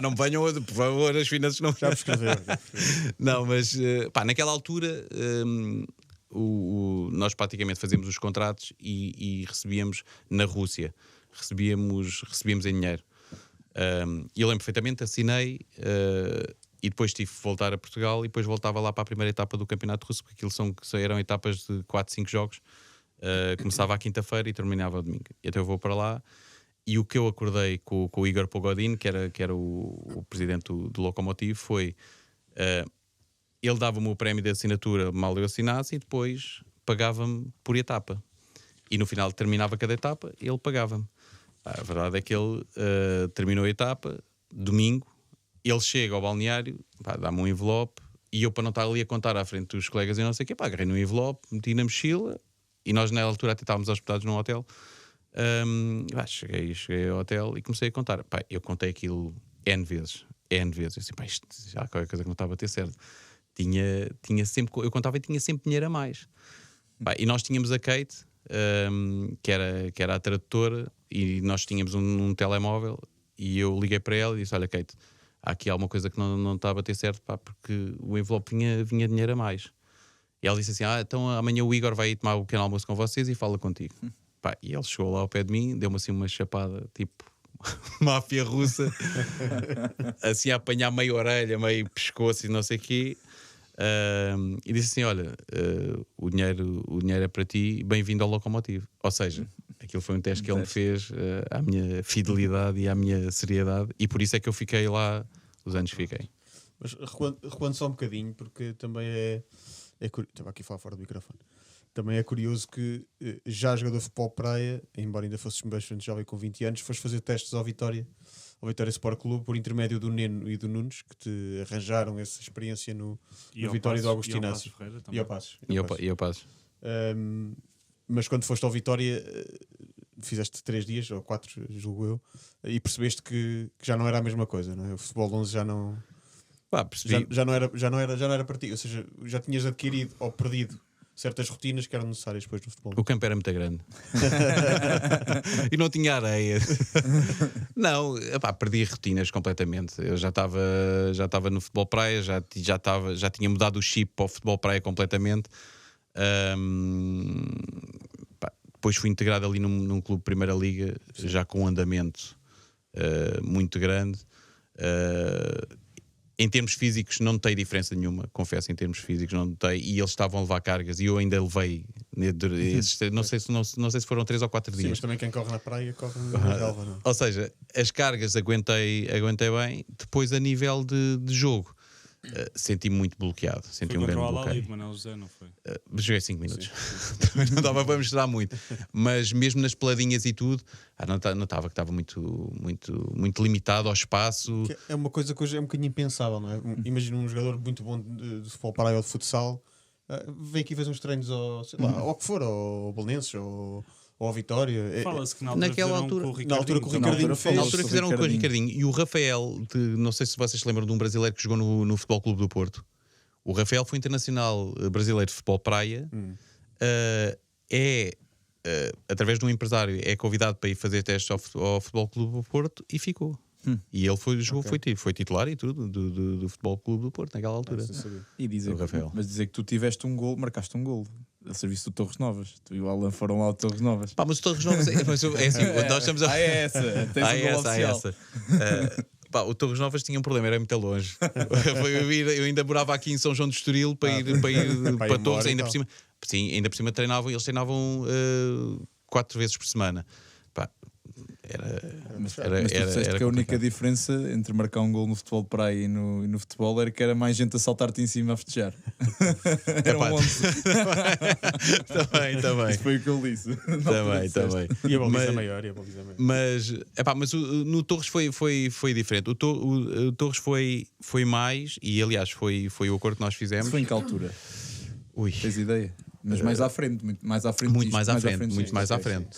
Não me venham, por favor, as finanças não. Já prescreveu. Não, mas naquela altura nós praticamente fazíamos os contratos e recebíamos na Rússia. recebíamos em dinheiro. E eu lembro perfeitamente, assinei e depois tive que voltar a Portugal e depois voltava lá para a primeira etapa do Campeonato Russo, porque aquilo eram etapas de 4, 5 jogos. Começava à quinta-feira e terminava ao domingo. E até eu vou para lá. E o que eu acordei com o Igor Pogodin, que era o presidente do Lokomotiv, foi... ele dava-me o prémio de assinatura mal eu assinasse e depois pagava-me por etapa. E no final terminava cada etapa, ele pagava-me. A verdade é que ele terminou a etapa, domingo, ele chega ao balneário, dá-me um envelope, e eu, para não estar ali a contar à frente dos colegas e não sei o quê, agarrei no envelope, meti na mochila, e nós na altura até estávamos hospedados num hotel. Cheguei ao hotel e comecei a contar. Eu contei aquilo N vezes. Eu disse, isto já há qualquer coisa que não estava a ter certo. Tinha sempre, eu contava e tinha sempre dinheiro a mais. E nós tínhamos a Kate, que era a tradutora, e nós tínhamos um telemóvel, e eu liguei para ela e disse, olha Kate, há aqui alguma coisa que não está a bater certo, porque o envelope vinha dinheiro a mais. E ela disse assim, então amanhã o Igor vai ir tomar o pequeno almoço com vocês e fala contigo. E ele chegou lá ao pé de mim, deu-me assim uma chapada, tipo máfia russa, assim a apanhar meio orelha, meio pescoço e não sei o quê. E disse assim, olha, o dinheiro é para ti, bem-vindo ao Lokomotiv. Ou seja, aquilo foi um teste que ele me fez à minha fidelidade e à minha seriedade, e por isso é que eu fiquei lá os anos que fiquei. Mas recuando só um bocadinho, porque também estava aqui a falar fora do microfone. Também é curioso que já jogador de futebol praia, embora ainda fosses bastante jovem com 20 anos, foste fazer testes ao Vitória Sport Clube, por intermédio do Neno e do Nunes, que te arranjaram essa experiência no Vitória do Augusto Inácio. E ao Passos. E eu passo. Mas quando foste ao Vitória, fizeste 3 dias, ou 4, julgo eu, e percebeste que já não era a mesma coisa, não é? O futebol 11 já não... Já não era para ti, ou seja, já tinhas adquirido ou perdido certas rotinas que eram necessárias depois do futebol. O campo era muito grande e não tinha areia. Não, perdi rotinas completamente. Eu já estava no futebol praia, já tinha mudado o chip para o futebol praia completamente. Depois fui integrado ali num clube de Primeira Liga, já com um andamento muito grande. Em termos físicos não notei diferença nenhuma, confesso, em termos físicos não notei, e eles estavam a levar cargas e eu ainda levei não sei se foram 3 ou 4 dias. Sim, mas também quem corre na praia corre na relva, não? Ou seja, as cargas aguentei bem. Depois a nível de jogo senti-me muito bloqueado, senti um grande bloqueio. Manuel José, não foi? Joguei 5 minutos. Também não dava para mostrar muito, mas mesmo nas peladinhas e tudo, notava que estava muito limitado ao espaço. Que é uma coisa que hoje é um bocadinho impensável, não é? Imagina um jogador muito bom de futebol praia ou de futsal, vem aqui fazer uns treinos ao que for, ao Belenenses ou ao Vitória. Fala-se que naquela altura, na altura que o Ricardinho fez. Na altura fizeram com o Ricardinho. E o Rafael, não sei se vocês se lembram de um brasileiro que jogou no Futebol Clube do Porto. O Rafael foi internacional brasileiro de futebol praia. Através de um empresário, é convidado para ir fazer testes ao Futebol Clube do Porto e ficou. E ele foi titular e tudo do Futebol Clube do Porto naquela altura. E dizer que tu tiveste um gol, marcaste um gol a serviço do Torres Novas. Tu e o Alan foram lá ao Torres Novas. Mas o Torres Novas é assim, nós estamos a... O Torres Novas tinha um problema, era muito longe. Eu ainda morava aqui em São João do Estoril para ir para Torres, ainda por cima. Sim, ainda por cima eles treinavam 4 vezes por semana. Mas tu disseste que a única diferença entre marcar um gol no futebol de praia e no futebol era que era mais gente a saltar-te em cima a festejar. Era um 11. Também. Isso foi o que eu disse. Também. E a baliza maior. Mas no Torres foi diferente. O Torres foi mais, e aliás foi o acordo que nós fizemos. Isso foi em que altura? Tens ideia? Mas mais à frente, muito mais à frente. Muito mais à frente.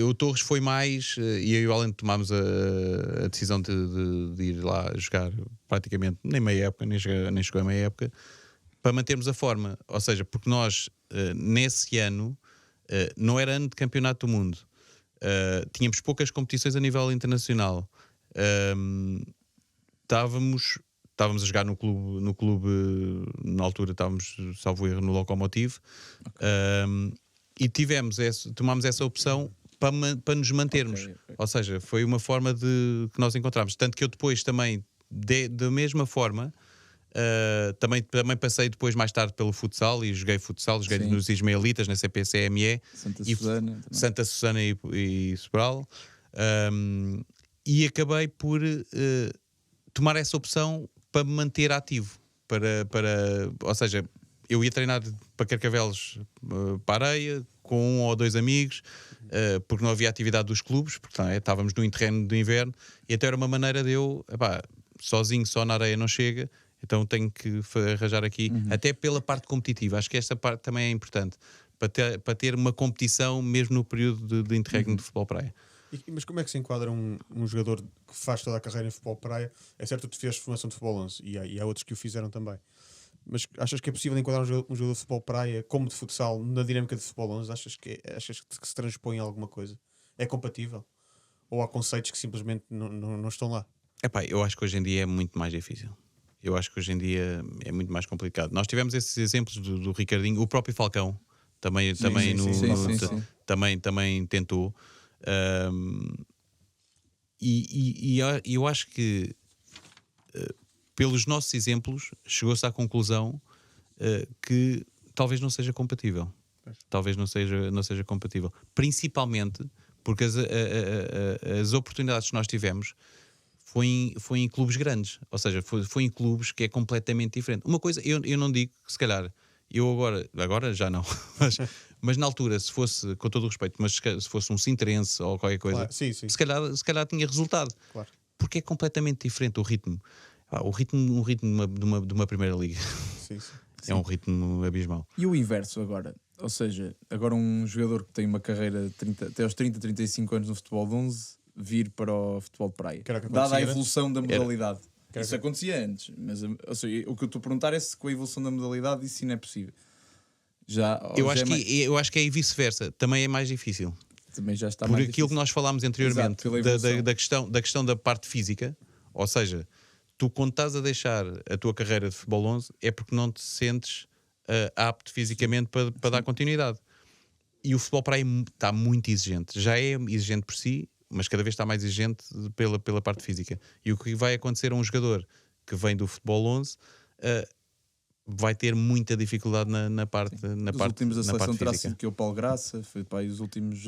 O Torres foi mais, e eu e o Alan tomámos a decisão de ir lá jogar praticamente nem meia época, nem chegou a meia época, para mantermos a forma. Ou seja, porque nós nesse ano não era ano de campeonato do mundo, tínhamos poucas competições a nível internacional, estávamos a jogar no clube, na altura estávamos, salvo erro, no Lokomotiv. E tomámos essa opção para nos mantermos. Ok. Ou seja, foi uma forma de que nós encontramos. Tanto que eu depois também, da mesma forma, também passei depois mais tarde pelo futsal e joguei futsal, joguei Sim. nos Ismaelitas, na CPCME, Santa e Susana também. Santa Susana e Sobral. E acabei por tomar essa opção para me manter ativo. Ou seja, eu ia treinar para Carcavelos, para a areia, com 1 ou 2 amigos, porque não havia atividade dos clubes, porque estávamos no interregno do inverno, e até era uma maneira de eu, sozinho, só na areia não chega, então tenho que arranjar aqui, até pela parte competitiva. Acho que esta parte também é importante, para ter uma competição mesmo no período de interregno de futebol praia. Mas como é que se enquadra um jogador que faz toda a carreira em futebol praia? É certo que tu fizeste formação de futebol 11 e há outros que o fizeram também. Mas achas que é possível enquadrar um jogador de futebol praia como de futsal na dinâmica de futebol 11? Achas que se transpõe alguma coisa? É compatível? Ou há conceitos que simplesmente não estão lá? Eu acho que hoje em dia é muito mais difícil. Eu acho que hoje em dia é muito mais complicado. Nós tivemos esses exemplos do Ricardinho, o próprio Falcão também também tentou. E eu acho que pelos nossos exemplos chegou-se à conclusão que talvez não seja compatível. Talvez não seja compatível. Principalmente porque as oportunidades que nós tivemos foi em clubes grandes. Ou seja, foi em clubes que é completamente diferente. Uma coisa, eu não digo que se calhar eu agora já não, mas na altura, se fosse, com todo o respeito, mas se fosse um Sintrense ou qualquer coisa, Claro, sim. se calhar tinha resultado. Claro. Porque é completamente diferente o ritmo. Um ritmo de uma primeira liga. Sim. É um ritmo abismal. E o inverso agora? Ou seja, agora um jogador que tem uma carreira até aos 30, 35 anos no futebol de 11 vir para o futebol de praia. Que era o que Dada a acontecia evolução da modalidade. Era. Isso acontecia antes. Mas ou seja, o que eu estou a perguntar é se com a evolução da modalidade isso não é possível. Eu acho que é vice-versa. Também é mais difícil. Também já está Por mais aquilo difícil. que nós falámos anteriormente, Exato, pela evolução. da questão da parte física. Ou seja, tu quando estás a deixar a tua carreira de futebol 11 é porque não te sentes apto fisicamente para dar continuidade. E o futebol praia está muito exigente. Já é exigente por si, mas cada vez está mais exigente pela parte física. E o que vai acontecer a um jogador que vem do futebol 11 vai ter muita dificuldade na parte Os parte, últimos a na seleção parte terá física. sido que o Paulo Graça, foi para aí os últimos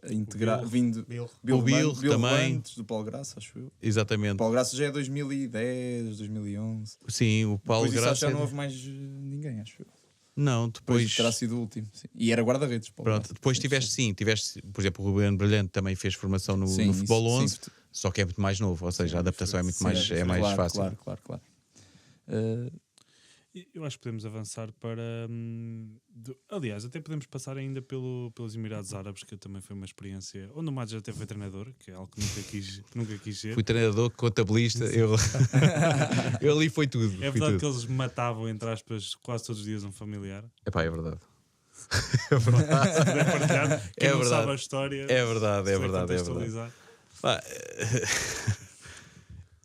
a integrar, vindo Bill. O Bill também. antes do Paulo Graça, acho eu. O Exatamente. Paulo Graça já é 2010, 2011. Sim, o Paulo Depois disso, acho que Graça. já não houve mais ninguém, acho eu. Não, Depois depois. terá sido o último. Sim. E era guarda-redes. Paulo Pronto, Graça. depois Sim. tiveste, por exemplo, o Ruben Brilhante também fez formação no Sim, futebol isso, 11, sim. só que é muito mais novo, ou seja, a adaptação é muito mais, é mais claro, fácil. Claro. Eu acho que podemos avançar para. Aliás, até podemos passar ainda pelos Emirados Árabes, que também foi uma experiência. Onde o Madge até foi treinador, que é algo que nunca quis ser. Fui treinador, contabilista, eu ali foi tudo. É foi verdade que tudo. eles matavam, entre aspas, quase todos os dias um familiar. É verdade. Se puder partilhar, quem É não verdade. sabe a história. É verdade, se é vai verdade. contextualizar. Pá,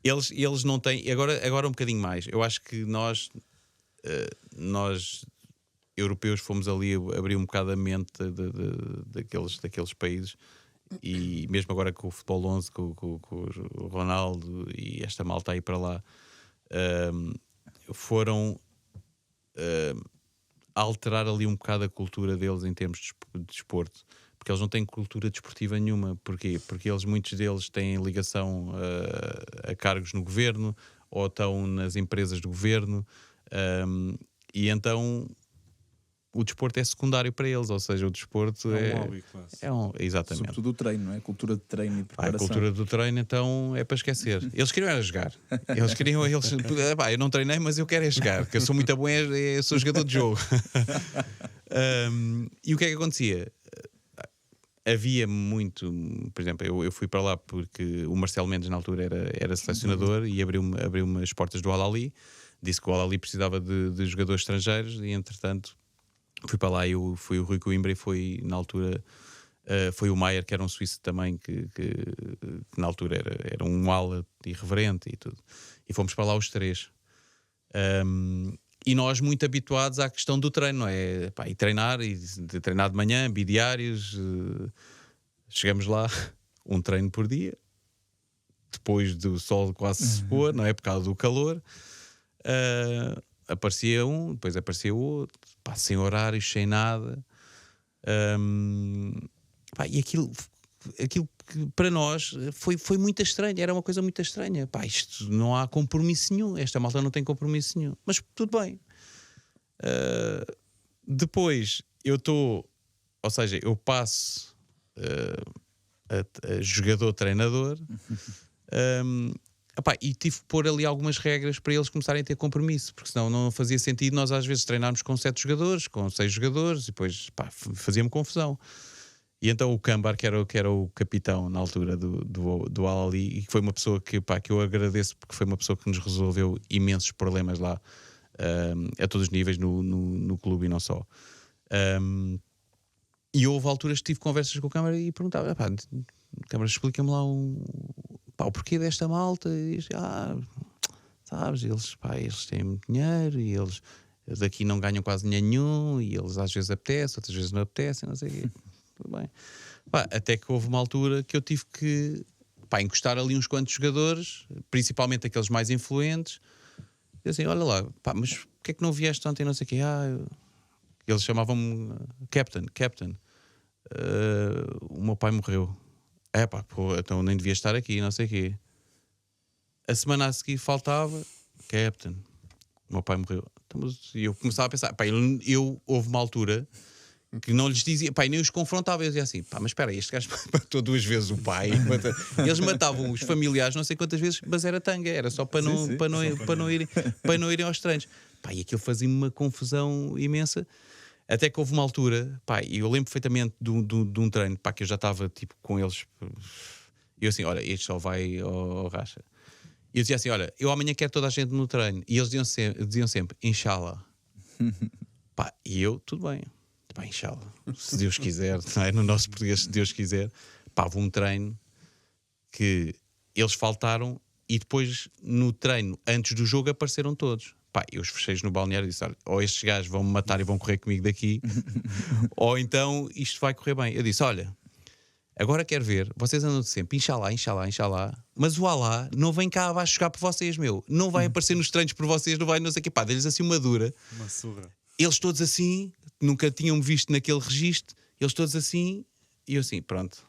eles não têm. Agora um bocadinho mais. Eu acho que nós europeus fomos ali abrir um bocado a mente daqueles países, e mesmo agora com o futebol 11, com o Ronaldo e esta malta aí para lá, foram alterar ali um bocado a cultura deles em termos de desporto, porque eles não têm cultura desportiva nenhuma. Porquê? Porque muitos deles têm ligação a cargos no governo ou estão nas empresas do governo, e então o desporto é secundário para eles, ou seja, o desporto É um hobby, quase. exatamente. Sobretudo o treino, não é? A cultura de treino e A preparação. cultura do treino, então, é para esquecer. Eles queriam era jogar. Eu não treinei, mas eu quero é jogar, porque eu sou muito bom, eu sou jogador de jogo. E o que é que acontecia? Havia muito, por exemplo, eu fui para lá porque o Marcelo Mendes na altura era selecionador e abriu umas portas do Al-Ahly. Disse que o Al-Ahly precisava de jogadores estrangeiros e, entretanto, fui para lá. Fui o Rui Coimbra e foi, na altura, foi o Maier, que era um suíço também, que na altura era um ala irreverente e tudo. E fomos para lá os três. E nós muito habituados à questão do treino, não é? E treinar de manhã, bidiários, Chegamos lá, um treino por dia, depois do sol quase se pôr, não é? Por causa do calor. Aparecia um, depois aparecia o outro, pá, sem horários, sem nada. Pá, e aquilo que para nós foi muito estranho, era uma coisa muito estranha. Pá, isto não há compromisso nenhum, esta malta não tem compromisso nenhum, mas tudo bem. Depois eu passo a jogador-treinador. Epá, e tive que pôr ali algumas regras para eles começarem a ter compromisso, porque senão não fazia sentido nós às vezes treinarmos com 7 jogadores, com 6 jogadores, e depois fazia-me confusão. E então o Câmbar, que era o capitão na altura do Al-Ahly, e que foi uma pessoa que eu agradeço, porque foi uma pessoa que nos resolveu imensos problemas lá, a todos os níveis no clube e não só. E houve alturas que tive conversas com o Câmara e perguntava: Câmara, explica-me lá o porquê desta malta. E diz, sabes, eles têm muito dinheiro e eles daqui não ganham quase nenhum, e eles às vezes apetecem, outras vezes não apetecem, não sei o quê. Tudo bem. Até que houve uma altura que eu tive que encostar ali uns quantos jogadores, principalmente aqueles mais influentes, e assim: olha lá, mas porquê é que não vieste ontem, não sei o quê? Eles chamavam-me Captain. O meu pai morreu. Então nem devia estar aqui, não sei o quê. A semana a seguir faltava Captain. O meu pai morreu. E eu começava a pensar, houve uma altura que não lhes dizia, nem os confrontava. Eu dizia assim: mas espera, este gajo matou 2 vezes o pai. Eles matavam os familiares não sei quantas vezes, mas era tanga, era só para não irem aos treinos. E aquilo fazia-me uma confusão imensa. Até que houve uma altura, e eu lembro perfeitamente de um treino, que eu já estava tipo com eles, e eu assim: olha, este só vai ao racha. E eu dizia assim: olha, eu amanhã quero toda a gente no treino. E eles diziam sempre Inshallah. E eu, tudo bem, Inshallah, se Deus quiser, não é? No nosso português, se Deus quiser. Houve um treino que eles faltaram, e depois no treino, antes do jogo, apareceram todos. Eu os fechei no balneário e disse: olha, ou estes gajos vão me matar e vão correr comigo daqui, ou então isto vai correr bem. Eu disse: olha, agora quero ver, vocês andam sempre Inshallah, mas o Allah não vem cá abaixo jogar por vocês, não vai aparecer nos treinos por vocês, não vai, não sei o quê. Dê-lhes assim uma dura. Uma surra. Eles todos assim, nunca tinham-me visto naquele registro, eles todos assim, e eu assim, pronto.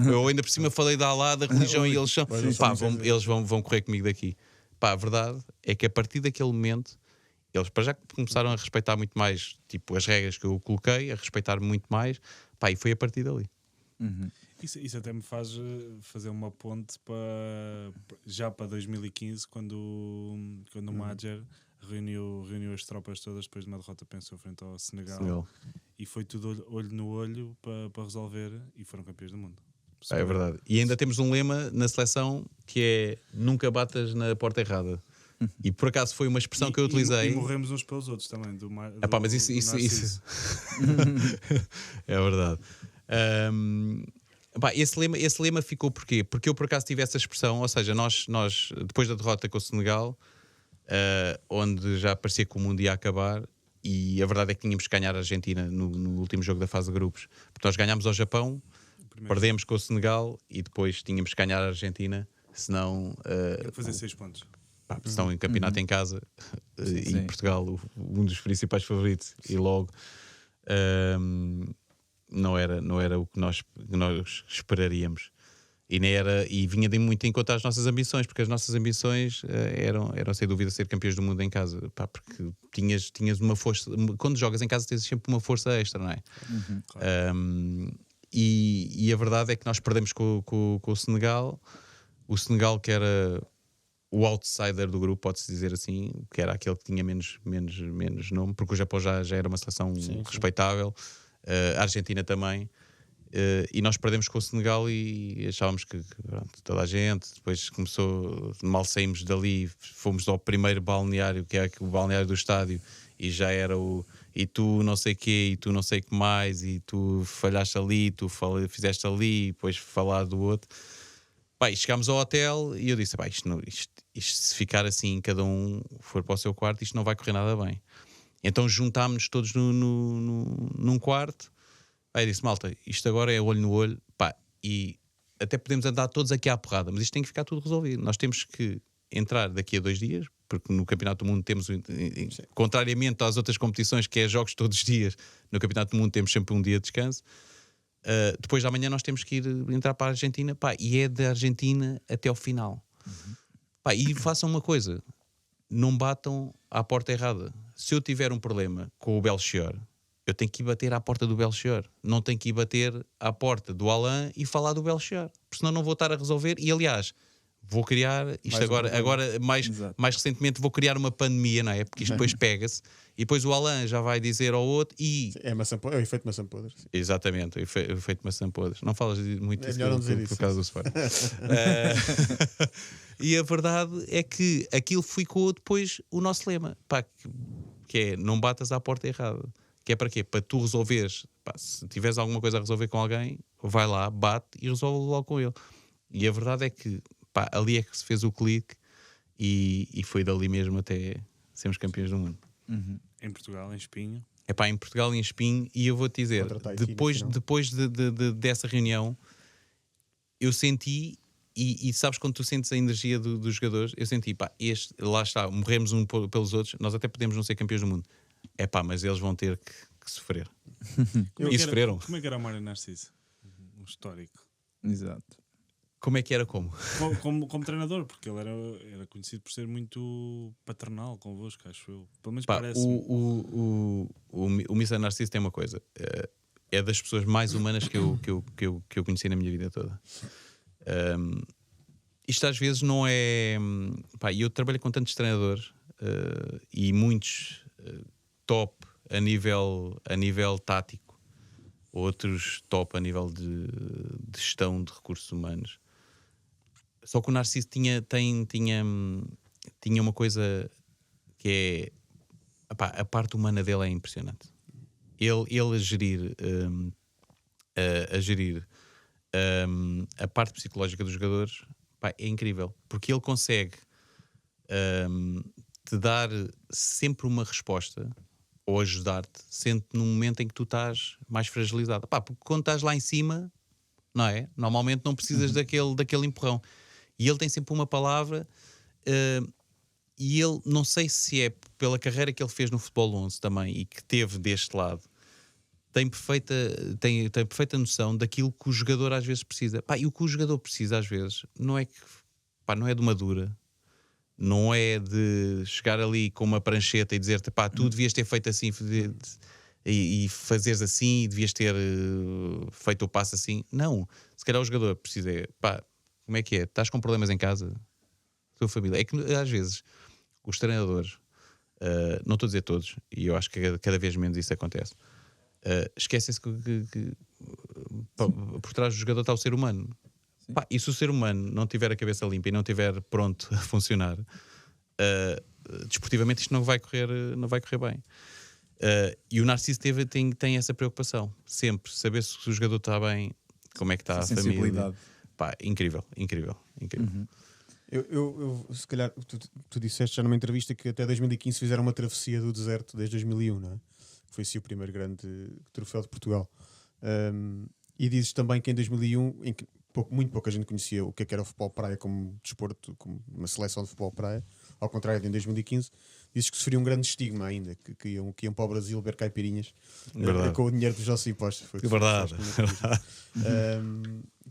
Eu ainda por cima falei da Allah, da religião, e eles são, eles vão correr comigo daqui. A verdade é que a partir daquele momento eles para já começaram a respeitar muito mais, tipo, as regras que eu coloquei, a respeitar muito mais, e foi a partir dali. Isso até me faz fazer uma ponte para 2015, quando o Madjer reuniu as tropas todas depois de uma derrota, pensou, frente ao Senegal. E foi tudo olho no olho para resolver, e foram campeões do mundo. É verdade. E ainda temos um lema na seleção que é: nunca batas na porta errada. E por acaso foi uma expressão que eu utilizei. E morremos uns pelos outros também. Mas isso é verdade. Esse lema ficou porquê? Porque eu por acaso tive essa expressão, ou seja, nós depois da derrota com o Senegal, onde já parecia que o mundo ia acabar, e a verdade é que tínhamos que ganhar a Argentina no último jogo da fase de grupos, porque nós ganhámos ao Japão, perdemos com o Senegal, e depois tínhamos que ganhar a Argentina, senão fazer 6 pontos. Senão em campeonato em casa, e Portugal, um dos principais favoritos, e logo não era o que nós esperaríamos. E vinha de muito em conta as nossas ambições, porque as nossas ambições eram sem dúvida ser campeões do mundo em casa, porque tinhas uma força. Quando jogas em casa tens sempre uma força extra, não é? Claro. E a verdade é que nós perdemos com o Senegal. O Senegal, que era o outsider do grupo, pode-se dizer assim, que era aquele que tinha menos nome, porque o Japão já era uma seleção respeitável, a Argentina também. E nós perdemos com o Senegal e achávamos que pronto, toda a gente, depois começou, mal saímos dali, fomos ao primeiro balneário, que é o balneário do estádio, e já era e tu não sei o quê, e tu não sei o que mais, e tu falhaste ali, tu fizeste ali, e depois falar do outro. E chegámos ao hotel e eu disse: isto se ficar assim, cada um for para o seu quarto, isto não vai correr nada bem. Então juntámos-nos todos num quarto. Aí disse: malta, isto agora é olho no olho, e até podemos andar todos aqui à porrada, mas isto tem que ficar tudo resolvido. Nós temos que entrar daqui a 2 dias, porque no Campeonato do Mundo temos, contrariamente às outras competições, que é jogos todos os dias, no Campeonato do Mundo temos sempre um dia de descanso. Depois da manhã nós temos que entrar para a Argentina, pá, e é da Argentina até ao final. Pá, e façam uma coisa, não batam à porta errada. Se eu tiver um problema com o Belchior, eu tenho que ir bater à porta do Belchior, não tenho que ir bater à porta do Alain e falar do Belchior, porque senão não vou estar a resolver. E aliás, vou criar isto agora mais recentemente vou criar uma pandemia, não é? Porque isto depois pega-se e depois o Alain já vai dizer ao outro e... É o efeito maçã podre. Exatamente, o efeito maçã podre. Não falas muito disso melhor não dizer isso. Por causa do Sport. E a verdade é que aquilo ficou depois o nosso lema, pá, que é não batas à porta errada. Que é para quê? Para tu resolveres, pá, se tiveres alguma coisa a resolver com alguém, vai lá, bate e resolve logo com ele. E a verdade é que, pá, ali é que se fez o clique e foi dali mesmo até sermos campeões do mundo. Em Portugal, em Espinho. É pá, em Portugal e em Espinho, e eu vou-te dizer, depois dessa reunião, eu senti, e sabes quando tu sentes a energia dos jogadores, eu senti, pá, lá está, morremos um pelos outros, nós até podemos não ser campeões do mundo. É pá, mas eles vão ter que sofrer. E sofreram. Como é que era o Mário Narciso? Um histórico. Exato. Como é que era como? Como treinador, porque ele era conhecido por ser muito paternal convosco, acho eu. Pelo menos Pá, parece. O Mr. Narciso tem uma coisa. É das pessoas mais humanas que eu conheci na minha vida toda. Isto às vezes não é... Pá, eu trabalho com tantos treinadores e muitos top a nível tático, outros top a nível de gestão de recursos humanos. Só que o Narciso tinha uma coisa que é... Epá, a parte humana dele é impressionante. Ele a gerir a parte psicológica dos jogadores, pá, é incrível. Porque ele consegue te dar sempre uma resposta ou ajudar-te, sendo num momento em que tu estás mais fragilizado. Pá, porque quando estás lá em cima, não é? Normalmente não precisas daquele empurrão. E ele tem sempre uma palavra, e ele, não sei se é pela carreira que ele fez no Futebol 11 também, e que teve deste lado, tem perfeita noção daquilo que o jogador às vezes precisa. Pá, e o que o jogador precisa às vezes não é de uma dura, não é de chegar ali com uma prancheta e dizer-te, pá, tu devias ter feito assim e fazeres assim, e devias ter feito o passo assim. Não, se calhar o jogador precisa, pá, como é que é? Estás com problemas em casa? Tua família? É que às vezes os treinadores, não estou a dizer todos, e eu acho que cada vez menos isso acontece, esquecem-se que por trás do jogador está o ser humano. Pá, e se o ser humano não tiver a cabeça limpa e não tiver pronto a funcionar, desportivamente isto não vai correr bem. E o Narciso tem essa preocupação, sempre, saber se o jogador está bem, como é que está a família. Pá, incrível. Eu se calhar, tu disseste já numa entrevista que até 2015 fizeram uma travessia do deserto desde 2001, não é? Foi assim o primeiro grande troféu de Portugal. E dizes também que em 2001, em que muito pouca gente conhecia o que era o futebol praia como desporto, como uma seleção de futebol praia, ao contrário de em 2015, dizes que sofria um grande estigma ainda, que iam para o Brasil ver caipirinhas com o dinheiro dos nossos impostos. Verdade.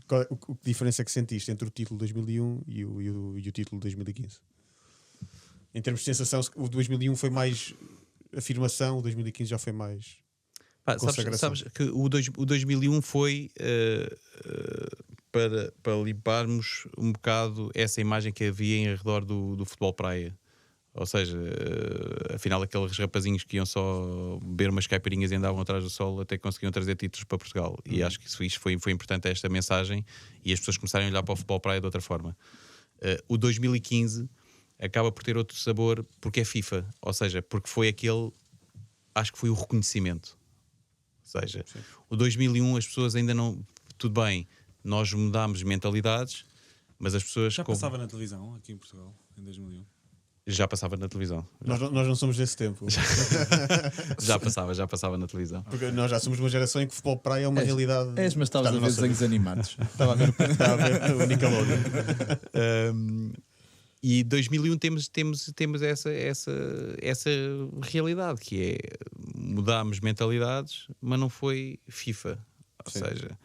Que diferença é que sentiste entre o título de 2001 e o título de 2015? Em termos de sensação, o de 2001 foi mais afirmação, o 2015 já foi mais consagração. Sabes que o 2001 foi para limparmos um bocado essa imagem que havia em redor do futebol praia. Ou seja, afinal aqueles rapazinhos que iam só beber umas caipirinhas e andavam atrás do sol até que conseguiam trazer títulos para Portugal. E acho que isso foi importante, esta mensagem, e as pessoas começarem a olhar para o futebol praia de outra forma. O 2015 acaba por ter outro sabor porque é FIFA, ou seja, porque foi acho que foi o reconhecimento. Ou seja, sim. O 2001 as pessoas ainda não... Tudo bem, nós mudámos mentalidades, mas as pessoas... Já passava na televisão aqui em Portugal, em 2001? Já passava na televisão. Nós não somos desse tempo. Já passava na televisão. Porque nós já somos uma geração em que o futebol praia é uma realidade. Mas estavas está a na ver nossa desenhos animados. Estava a ver o Nickelodeon. E 2001 temos essa realidade, que é mudámos mentalidades, mas não foi FIFA. Ou seja,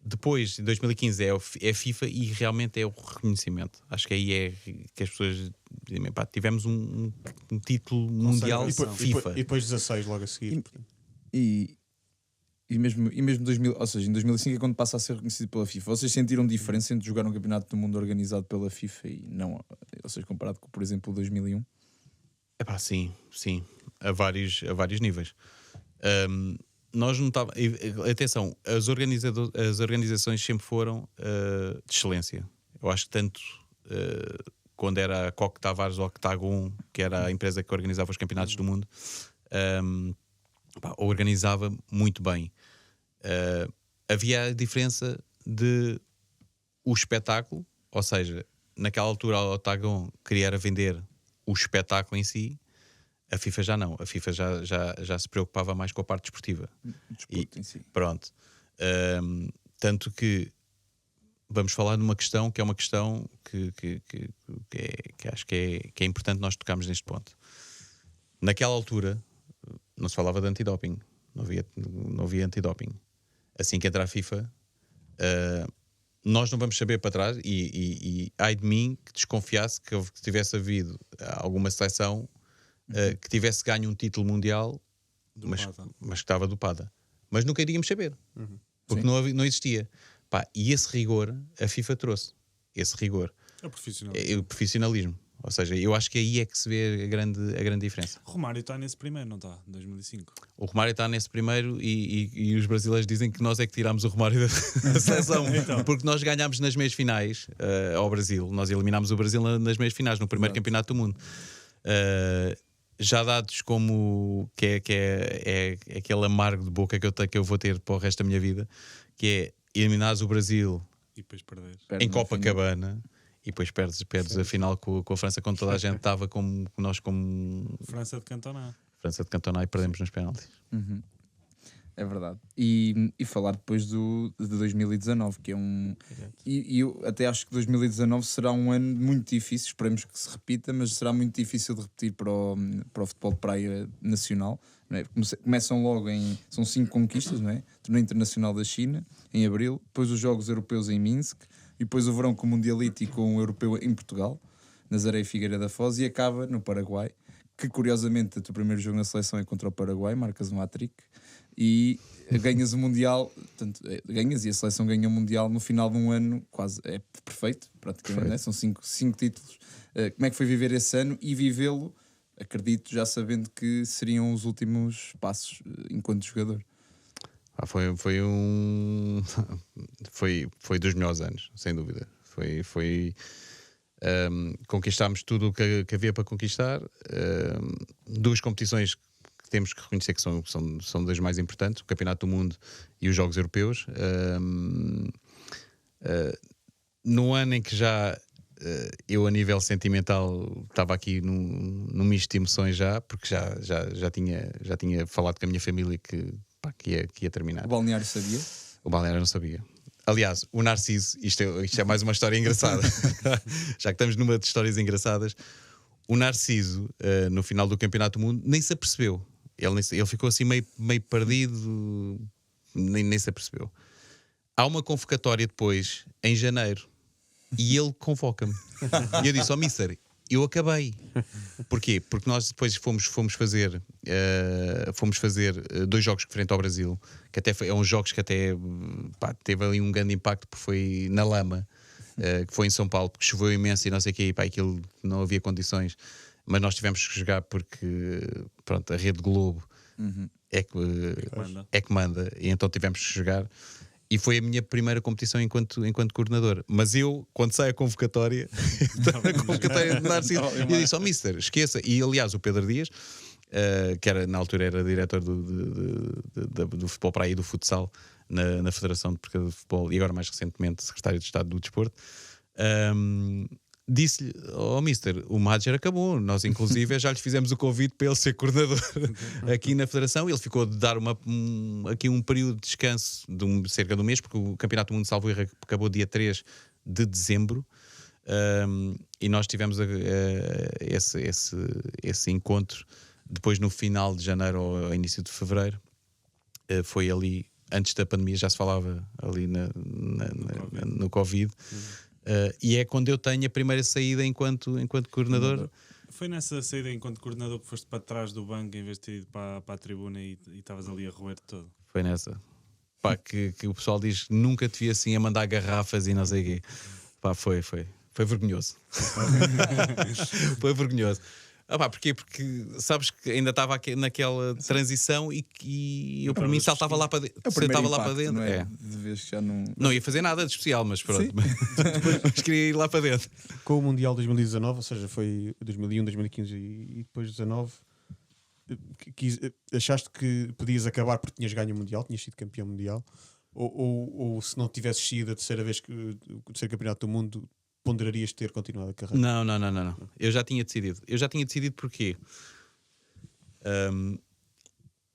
depois de 2015 é FIFA e realmente é o reconhecimento. Acho que aí é que as pessoas dizem, pá, tivemos um título mundial FIFA. E depois 16 logo a seguir. E mesmo 2000, ou seja, em 2005 é quando passa a ser reconhecido pela FIFA. Vocês sentiram diferença entre jogar um campeonato do mundo organizado pela FIFA e não, ou seja, comparado com, por exemplo, o 2001? É pá, sim, a vários níveis. Nós não tava, atenção, as organizações sempre foram de excelência. Eu acho que tanto quando era a Coque Tavares ou a Octagon, que era a empresa que organizava os campeonatos do mundo, organizava muito bem. Havia a diferença de o espetáculo, ou seja, naquela altura a Octagon queria era vender o espetáculo em si. A FIFA já não. A FIFA já se preocupava mais com a parte desportiva. Desporto em si. Pronto. Tanto que vamos falar de uma questão que é uma questão que acho que é importante nós tocarmos neste ponto. Naquela altura não se falava de antidoping. Não havia antidoping. Assim que entra a FIFA, nós não vamos saber para trás e ai de mim que desconfiasse que tivesse havido alguma seleção que tivesse ganho um título mundial, mas que estava dopada. Mas nunca iríamos saber, porque não existia. Pá, e esse rigor a FIFA trouxe. Esse rigor. É o profissionalismo. É o profissionalismo. Ou seja, eu acho que aí é que se vê a grande diferença. O Romário está nesse primeiro, não está? 2005. O Romário está nesse primeiro e os brasileiros dizem que nós é que tirámos o Romário da seleção. Então. Porque nós ganhámos nas meias finais ao Brasil. Nós eliminámos o Brasil nas meias finais, no primeiro campeonato do mundo. Já dados como que é aquele amargo de boca que eu vou ter para o resto da minha vida, que é eliminares o Brasil E depois perder. em Copacabana e depois perdes a final com a França, quando toda a gente estava como nós, como França de Cantona. França de Cantona, e perdemos nos penaltis. É verdade. E falar depois de 2019, que é e eu até acho que 2019 será um ano muito difícil, esperemos que se repita, mas será muito difícil de repetir para o futebol de praia nacional. Não é? Começam logo são 5 conquistas, não é? Torneio Internacional da China, em abril, depois os Jogos Europeus em Minsk, e depois o verão com o Mundialito e com o Europeu em Portugal, Nazaré e Figueira da Foz, e acaba no Paraguai, que curiosamente o teu primeiro jogo na seleção é contra o Paraguai, marcas um hat-trick e ganhas o Mundial, portanto, ganhas e a seleção ganha o Mundial no final de um ano, quase, é perfeito, praticamente, né? São 5 títulos. Como é que foi viver esse ano e vivê-lo, acredito, já sabendo que seriam os últimos passos enquanto jogador? Foi dos melhores anos, sem dúvida. Conquistámos tudo o que havia para conquistar. 2 competições que temos que reconhecer que são das mais importantes: o Campeonato do Mundo e os Jogos Europeus. No ano em que já eu, a nível sentimental, estava aqui num misto de emoções já, porque já tinha falado com a minha família que ia terminar. O balneário sabia? O balneário não sabia. Aliás, o Narciso, isto é mais uma história engraçada. Já que estamos numa de histórias engraçadas, o Narciso, no final do Campeonato do Mundo, nem se apercebeu. Ele ficou assim meio perdido, nem se apercebeu. Há uma convocatória depois, em janeiro, e ele convoca-me. E eu disse: "Oh, mister, eu acabei." Porquê? Porque nós depois fomos fazer 2 jogos frente ao Brasil, que até é uns jogos que até teve ali um grande impacto, porque foi na lama, que foi em São Paulo, porque choveu imenso e não sei o quê, e aquilo não havia condições, mas nós tivemos que jogar porque pronto, a Rede Globo é que manda, e então tivemos que jogar. E foi a minha primeira competição enquanto coordenador. Mas eu, quando sai a convocatória, a convocatória de Narciso, eu disse: "Oh, mister, esqueça." E aliás, o Pedro Dias, que na altura era diretor do futebol praia e do futsal na Federação de Portugal de Futebol, e agora mais recentemente secretário de Estado do Desporto, disse-lhe: oh mister, o Madger acabou, nós inclusive já lhe fizemos o convite para ele ser coordenador aqui na Federação. Ele ficou de dar aqui um período de descanso de cerca de um mês, porque o Campeonato do Mundo, salvo erro, acabou dia 3 de dezembro. E nós tivemos esse encontro depois no final de janeiro ou ao início de fevereiro. Foi ali, antes da pandemia, já se falava ali no Covid. E é quando eu tenho a primeira saída enquanto coordenador. Foi nessa saída enquanto coordenador que foste para trás do banco em vez de ter ido para a tribuna e estavas ali a roer todo? Foi nessa. Pá, que o pessoal diz que nunca te vi assim a mandar garrafas e não sei o quê. Pá, foi vergonhoso. Foi vergonhoso. Porquê? Porque sabes que ainda estava naquela transição e eu para mim saltava lá para dentro. Saltava lá para dentro. Não é? De vez que já não ia fazer nada de especial, mas pronto. Mas queria ir lá para dentro. Com o Mundial 2019, ou seja, foi 2001, 2015 e depois 19, achaste que podias acabar porque tinhas ganho o Mundial, tinhas sido campeão mundial, ou se não tivesses sido a terceira vez que o terceiro campeonato do mundo, ponderarias ter continuado a carreira? Não. Eu já tinha decidido porquê?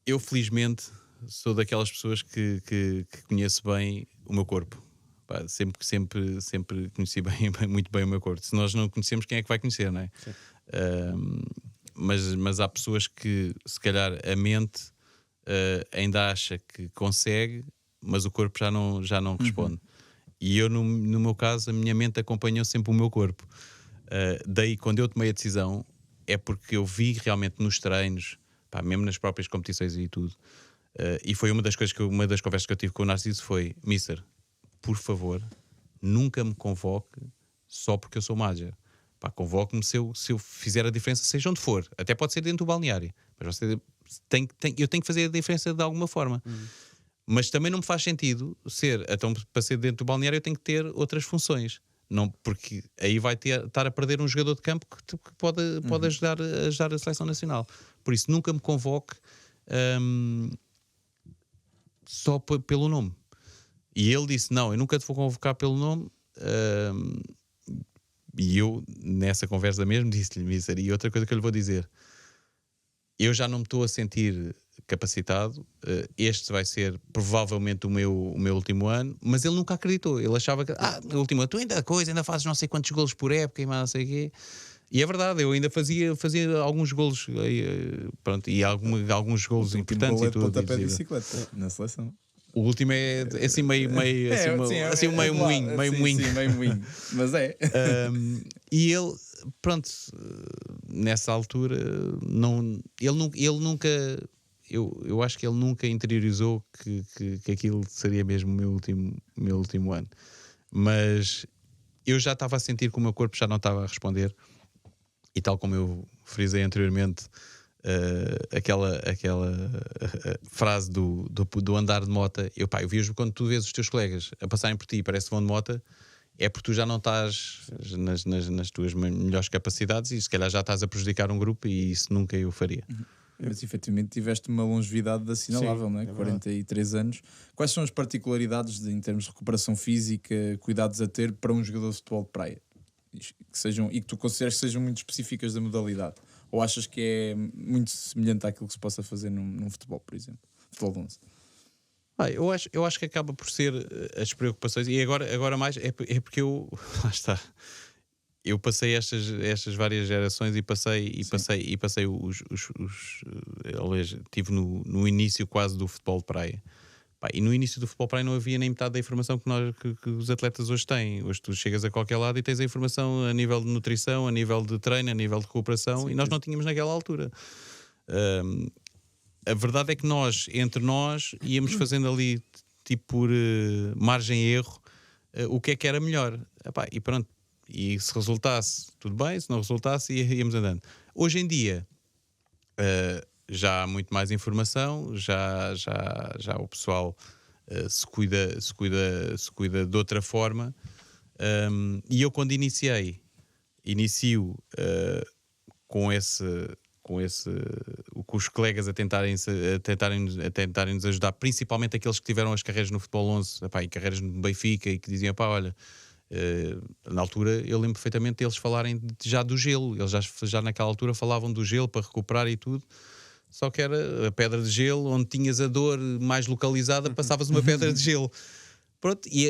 Eu felizmente sou daquelas pessoas que conheço bem o meu corpo. Pá, sempre conheci muito bem o meu corpo. Se nós não conhecemos, quem é que vai conhecer, não é? Mas há pessoas que se calhar a mente ainda acha que consegue, mas o corpo já não responde. E eu, no meu caso, a minha mente acompanhou sempre o meu corpo. Daí, quando eu tomei a decisão, é porque eu vi realmente nos treinos, pá, mesmo nas próprias competições e tudo. E foi uma das conversas que eu tive com o Narciso foi: mister, por favor, nunca me convoque só porque eu sou Madger. Pá, convoque-me se eu fizer a diferença, seja onde for. Até pode ser dentro do balneário. Mas eu tenho que fazer a diferença de alguma forma. Mas também não me faz sentido então, para ser dentro do balneário eu tenho que ter outras funções. Não, porque aí vai estar a perder um jogador de campo que pode ajudar a seleção nacional. Por isso, nunca me convoque só pelo nome. E ele disse: não, eu nunca te vou convocar pelo nome. E eu, nessa conversa mesmo, disse-lhe: mister, e outra coisa que eu lhe vou dizer: eu já não me estou a sentir capacitado, este vai ser provavelmente o meu último ano, mas ele nunca acreditou. Ele achava que no último ano tu ainda fazes não sei quantos golos por época e mais não sei o quê. E é verdade, eu ainda fazia alguns golos, pronto, e alguns golos importantes e tudo. Pontapé de bicicleta na seleção. O último é assim meio moinho. Mas é. E ele, pronto, nessa altura ele nunca, eu acho que ele nunca interiorizou que aquilo seria mesmo o meu último ano. Mas eu já estava a sentir que o meu corpo já não estava a responder, e tal como eu frisei anteriormente, aquela frase do andar de moto, eu vejo quando tu vês os teus colegas a passarem por ti e parece que vão de moto, é porque tu já não estás nas tuas melhores capacidades e se calhar já estás a prejudicar um grupo, e isso nunca eu faria. Mas efetivamente tiveste uma longevidade assinalável, não é? 43 anos. Quais são as particularidades em termos de recuperação física, cuidados a ter para um jogador de futebol de praia? E que tu consideres que sejam muito específicas da modalidade? Ou achas que é muito semelhante àquilo que se possa fazer num futebol, por exemplo? Futebol de 11? Eu acho que acaba por ser as preocupações, e agora mais é porque lá está. Eu passei estas várias gerações e passei aliás, estive no início quase do futebol de praia. E no início do futebol de praia não havia nem metade da informação que os atletas hoje têm. Hoje tu chegas a qualquer lado e tens a informação a nível de nutrição, a nível de treino, a nível de recuperação, e nós não tínhamos naquela altura. A verdade é que entre nós, íamos fazendo ali, tipo por margem e erro, o que era melhor. E pronto. E se resultasse, tudo bem, se não resultasse, íamos andando. Hoje em dia, já há muito mais informação, já o pessoal se cuida de outra forma. E eu, quando inicio com os colegas a tentarem nos ajudar, principalmente aqueles que tiveram as carreiras no futebol 11, e carreiras no Benfica, e que diziam: olha, Na altura eu lembro perfeitamente deles falarem já do gelo, eles já naquela altura falavam do gelo para recuperar e tudo, só que era a pedra de gelo onde tinhas a dor mais localizada, passavas uma pedra de gelo. Pronto, e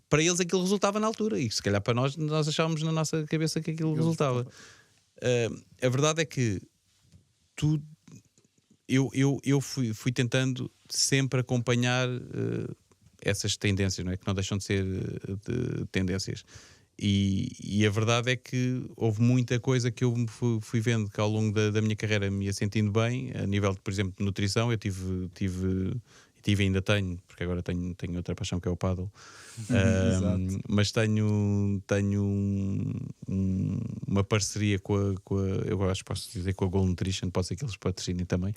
para eles aquilo resultava na altura, e se calhar para nós achávamos na nossa cabeça que aquilo resultava. A verdade é que eu fui tentando sempre acompanhar essas tendências, não é? Que não deixam de ser tendências. E a verdade é que houve muita coisa que eu fui vendo que ao longo da minha carreira me ia sentindo bem, a nível de, por exemplo, de nutrição. Eu tive e ainda tenho, porque agora tenho outra paixão que é o paddle. Mas tenho uma parceria com a eu acho que posso dizer com a Gold Nutrition, pode ser que eles patrocinem também.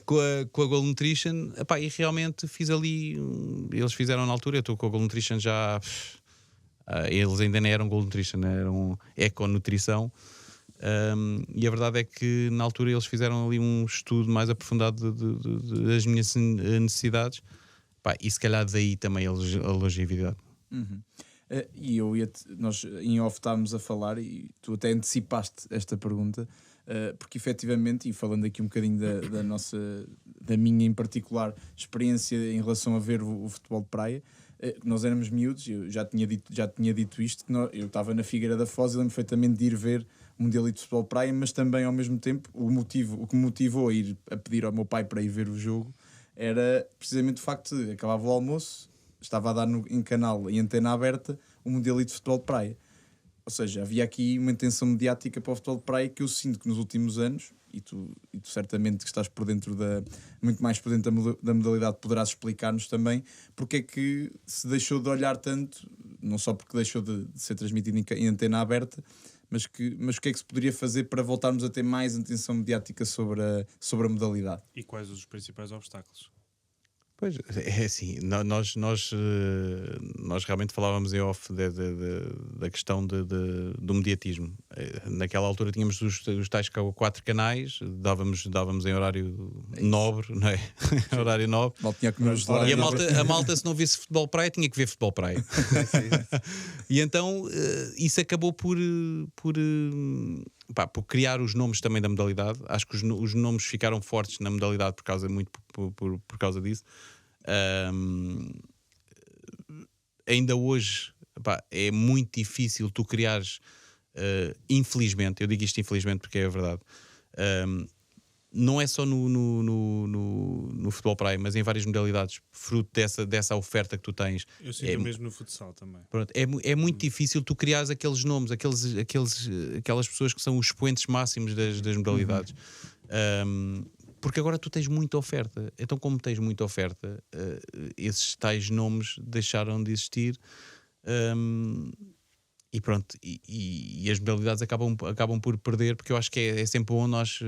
com a Gold Nutrition, epá, e realmente fiz ali, eles fizeram na altura, eu estou com a Gold Nutrition já, eles ainda não eram Gold Nutrition, eram Eco Nutrição. E a verdade é que na altura eles fizeram ali um estudo mais aprofundado das minhas necessidades. Pá, e se calhar daí também a longevidade. E nós em off estávamos a falar e tu até antecipaste esta pergunta, porque efetivamente, e falando aqui um bocadinho da minha em particular experiência em relação a ver o futebol de praia, nós éramos miúdos, eu já tinha dito isto, que eu estava na Figueira da Foz e lembro perfeitamente de ir ver o Mundialito de Futebol de Praia, mas também ao mesmo tempo o que me motivou a pedir ao meu pai para ir ver o jogo era precisamente o facto de acabava o almoço, estava a dar em canal e antena aberta o Mundialito de Futebol de Praia. Ou seja, havia aqui uma intenção mediática para o futebol de praia que eu sinto que nos últimos anos, e tu certamente que estás muito mais por dentro da modalidade, poderás explicar-nos também porque é que se deixou de olhar tanto, não só porque deixou de ser transmitido em antena aberta, mas o que é que se poderia fazer para voltarmos a ter mais atenção mediática sobre a modalidade? E quais os principais obstáculos? Pois, é assim, nós realmente falávamos em off da questão do mediatismo. Naquela altura tínhamos os tais 4 canais, dávamos em horário nobre, não é? Horário nobre. E a malta, se não visse futebol praia, tinha que ver futebol praia. E então isso acabou por criar os nomes também da modalidade. Acho que os nomes ficaram fortes na modalidade por causa disso. Ainda hoje é muito difícil tu criares, infelizmente, eu digo isto infelizmente porque é a verdade, não é só no futebol praia, mas em várias modalidades, fruto dessa oferta que tu tens. Eu sinto mesmo no futsal também. Pronto, é muito difícil tu criares aqueles nomes, aquelas pessoas que são os expoentes máximos das modalidades. Porque agora tu tens muita oferta. Então, como tens muita oferta, esses tais nomes deixaram de existir. E pronto, e as modalidades acabam por perder, porque eu acho que é sempre bom nós...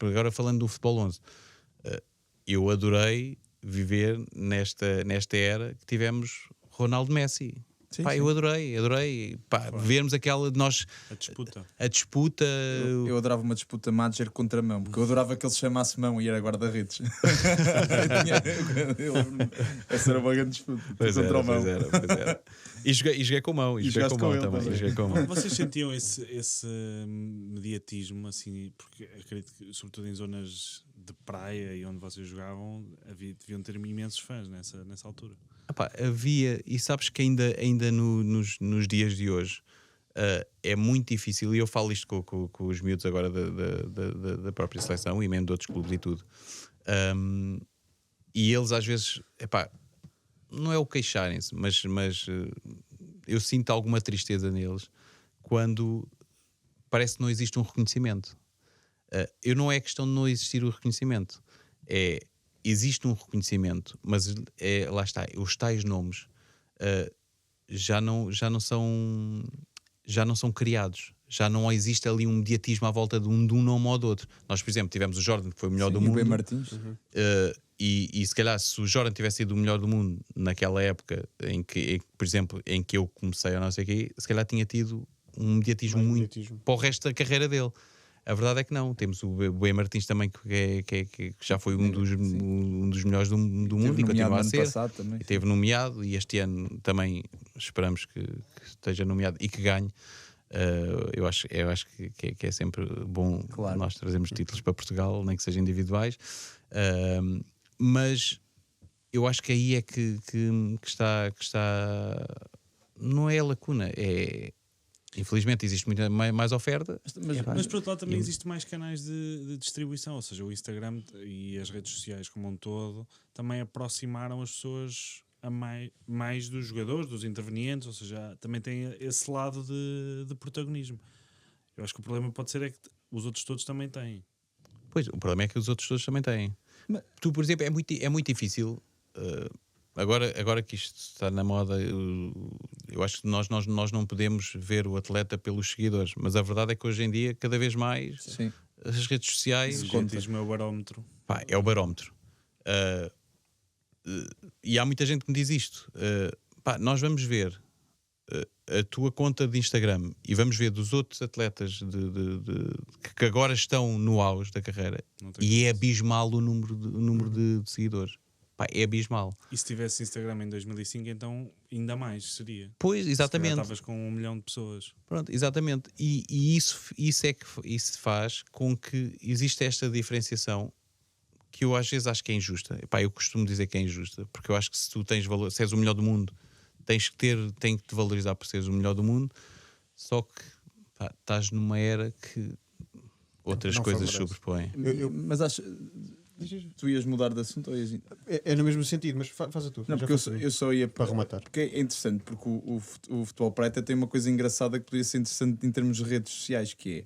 agora falando do futebol 11, eu adorei viver nesta era que tivemos Ronaldo Messi. Sim. Eu adorei vermos aquela de nós... A disputa... Eu adorava uma disputa Madger contra mão, porque eu adorava que ele se chamasse mão e era guarda-redes. Essa era uma grande disputa. Pois era. E joguei com mão. E joguei com mão também. Joguei com mão. Vocês sentiam esse mediatismo, assim, porque acredito que, sobretudo em zonas de praia e onde vocês jogavam, deviam ter imensos fãs nessa altura. Havia, e sabes que ainda nos dias de hoje é muito difícil, e eu falo isto com os miúdos agora da própria seleção e mesmo de outros clubes e tudo, e eles às vezes, não é o queixarem-se, mas eu sinto alguma tristeza neles quando parece que não existe um reconhecimento. Eu não é questão de não existir o reconhecimento, existe um reconhecimento, mas lá está, os tais nomes já não são criados, já não existe ali um mediatismo à volta de um nome ou do outro. Nós, por exemplo, tivemos o Jordan, que foi o melhor do mundo. O Ben Martins. E se calhar, se o Jordan tivesse sido o melhor do mundo naquela época por exemplo, em que eu comecei a não sei o quê, se calhar tinha tido um mediatismo para o resto da carreira dele. A verdade é que não. Temos o Bué Martins também, que já foi um dos melhores do mundo e continua a ser. Passado, também. E teve nomeado, e este ano também esperamos que esteja nomeado e que ganhe. Eu acho que é sempre bom nós trazermos títulos para Portugal, nem que sejam individuais. Mas eu acho que aí é que está. Não é a lacuna, infelizmente existe muita mais oferta. Mas por outro lado também existe mais canais de distribuição, ou seja, o Instagram e as redes sociais como um todo também aproximaram as pessoas a mais dos jogadores, dos intervenientes, ou seja, também tem esse lado de protagonismo. Eu acho que o problema pode ser é que os outros todos também têm. Pois, o problema é que os outros todos também têm. Tu, por exemplo, é muito difícil. Agora que isto está na moda, eu acho que nós não podemos ver o atleta pelos seguidores, mas a verdade é que hoje em dia, cada vez mais, as redes sociais. O meu barómetro. Pá, é o barómetro. E há muita gente que me diz isto. Nós vamos ver a tua conta de Instagram e vamos ver dos outros atletas que agora estão no auge da carreira e é abismal o número de seguidores. Pá, é abismal. E se tivesse Instagram em 2005, então ainda mais seria. Pois, exatamente. Estavas com 1 milhão de pessoas. Pronto, exatamente. E isso faz com que exista esta diferenciação que eu às vezes acho que é injusta. Pá, eu costumo dizer que é injusta, porque eu acho que se tu tens valor, se és o melhor do mundo, tens que te valorizar por seres o melhor do mundo, só que estás numa era que outras coisas sobrepõem. Mas acho. Tu ias mudar de assunto ou ias... É no mesmo sentido, mas faz a tu. Não, porque eu só ia para arrematar. Porque é interessante, porque o futebol prata tem uma coisa engraçada que poderia ser interessante em termos de redes sociais, que é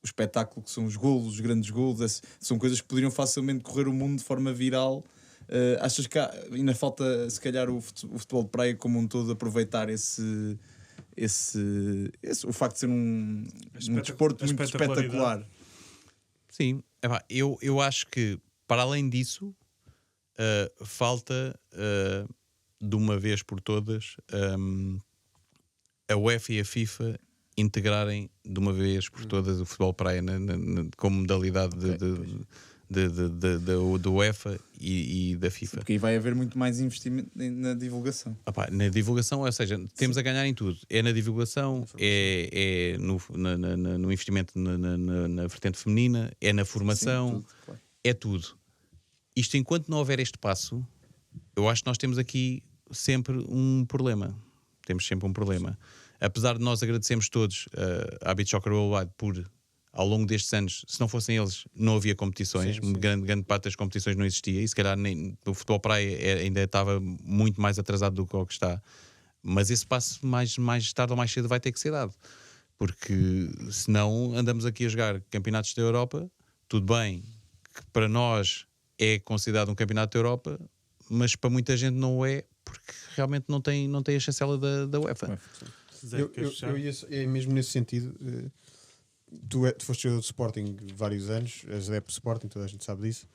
o espetáculo, que são os golos, os grandes golos, são coisas que poderiam facilmente correr o mundo de forma viral. Achas que ainda falta, se calhar, o futebol de praia como um todo aproveitar o facto de ser um desporto muito espetacular? Sim, eu acho que para além disso falta de uma vez por todas a UEFA e a FIFA integrarem de uma vez por todas o futebol praia como modalidade da UEFA e da FIFA. Porque aí vai haver muito mais investimento na divulgação. Na divulgação, ou seja, temos a ganhar em tudo. É na divulgação, é no investimento na vertente feminina, é na formação, tudo, claro. É tudo. Isto, enquanto não houver este passo, eu acho que nós temos aqui sempre um problema. Temos sempre um problema. Apesar de nós agradecermos todos à Beach Soccer Worldwide por, ao longo destes anos, se não fossem eles, não havia competições, grande parte das competições não existia, e se calhar o futebol praia ainda estava muito mais atrasado do que o que está. Mas esse passo, mais tarde ou mais cedo, vai ter que ser dado. Porque senão andamos aqui a jogar campeonatos da Europa, tudo bem, que para nós é considerado um campeonato da Europa, mas para muita gente não o é, porque realmente não tem a chancela da UEFA. É mesmo nesse sentido. Tu foste jogador de Sporting vários anos, és adepto de Sporting, toda a gente sabe disso,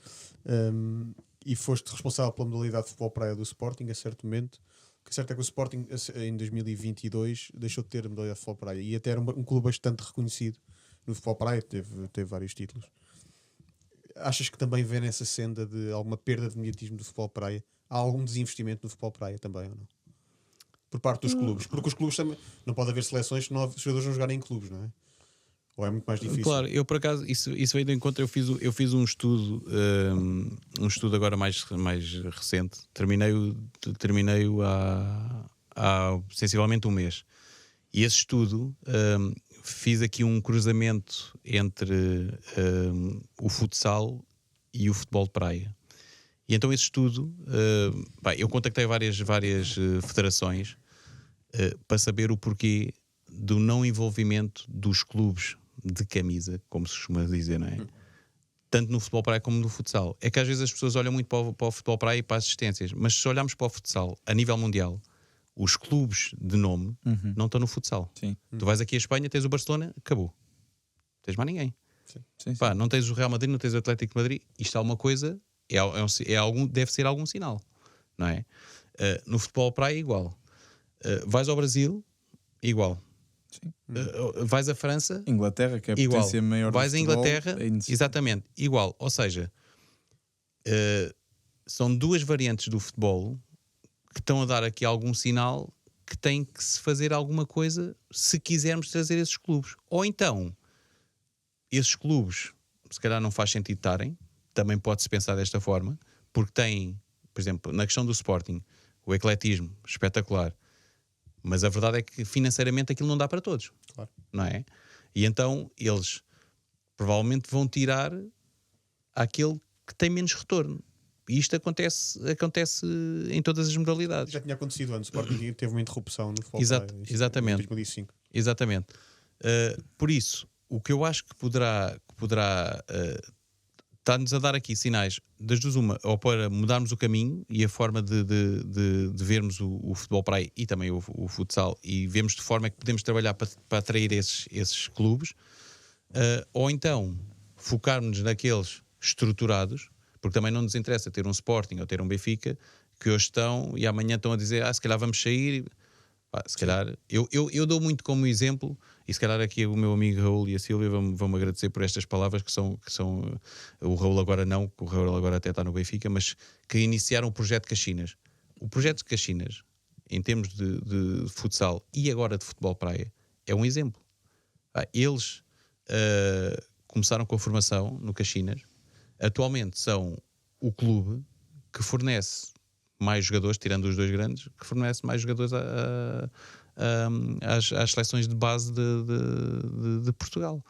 e foste responsável pela modalidade de futebol praia do Sporting a certo momento. O que é certo é que o Sporting em 2022 deixou de ter a modalidade de futebol praia e até era um clube bastante reconhecido no futebol praia, teve vários títulos. Achas que também vê nessa senda de alguma perda de mediatismo do futebol praia? Há algum desinvestimento no futebol praia também ou não? Por parte dos clubes, porque os clubes também não pode haver seleções se os jogadores não jogarem em clubes, não é? Ou é muito mais difícil? Claro, eu por acaso, isso veio do encontro. Eu fiz um estudo agora mais recente. Terminei-o há sensivelmente um mês. E esse estudo, fiz aqui um cruzamento entre o futsal e o futebol de praia. E então esse estudo, eu contactei várias federações para saber o porquê do não envolvimento dos clubes de camisa, como se costuma dizer, não é? Tanto no futebol praia como no futsal. É que às vezes as pessoas olham muito para o futebol praia e para as assistências, mas se olharmos para o futsal a nível mundial, os clubes de nome não estão no futsal. Sim. Tu vais aqui à Espanha, tens o Barcelona, acabou. Não tens mais ninguém. Sim. Não tens o Real Madrid, não tens o Atlético de Madrid. Isto é alguma coisa, deve ser algum sinal, não é? No futebol praia igual. Vais ao Brasil, igual. Vais a França, Inglaterra, que é a igual. potência maior Vais do a futebol, Inglaterra, é inacessível. exatamente, igual. Ou seja, são duas variantes do futebol que estão a dar aqui algum sinal que tem que se fazer alguma coisa se quisermos trazer esses clubes. Ou então, esses clubes, se calhar não faz sentido estarem, também pode-se pensar desta forma, porque tem, por exemplo, na questão do Sporting, o ecletismo, espetacular. Mas a verdade é que financeiramente aquilo não dá para todos. Claro. Não é? E então eles provavelmente vão tirar aquele que tem menos retorno. E isto acontece em todas as modalidades. Já tinha acontecido antes. O Sporting teve uma interrupção no futebol. Exatamente. Em 2005. Exatamente. Por isso, o que eu acho que poderá está-nos a dar aqui sinais das duas uma, ou para mudarmos o caminho e a forma de vermos o futebol praia e também o futsal, e vermos de forma que podemos trabalhar para atrair esses clubes, ou então focarmos naqueles estruturados, porque também não nos interessa ter um Sporting ou ter um Benfica que hoje estão e amanhã estão a dizer se calhar vamos sair. Se calhar, eu dou muito como exemplo, e se calhar aqui o meu amigo Raul e a Sílvia vão-me agradecer por estas palavras que são o Raul agora não, que o Raul agora até está no Benfica, mas que iniciaram o projeto Caxinas. O projeto de Caxinas, em termos de futsal e agora de futebol praia, é um exemplo. Eles começaram com a formação no Caxinas, atualmente são o clube que fornece mais jogadores, tirando os dois grandes, que fornece mais jogadores às seleções de base de Portugal.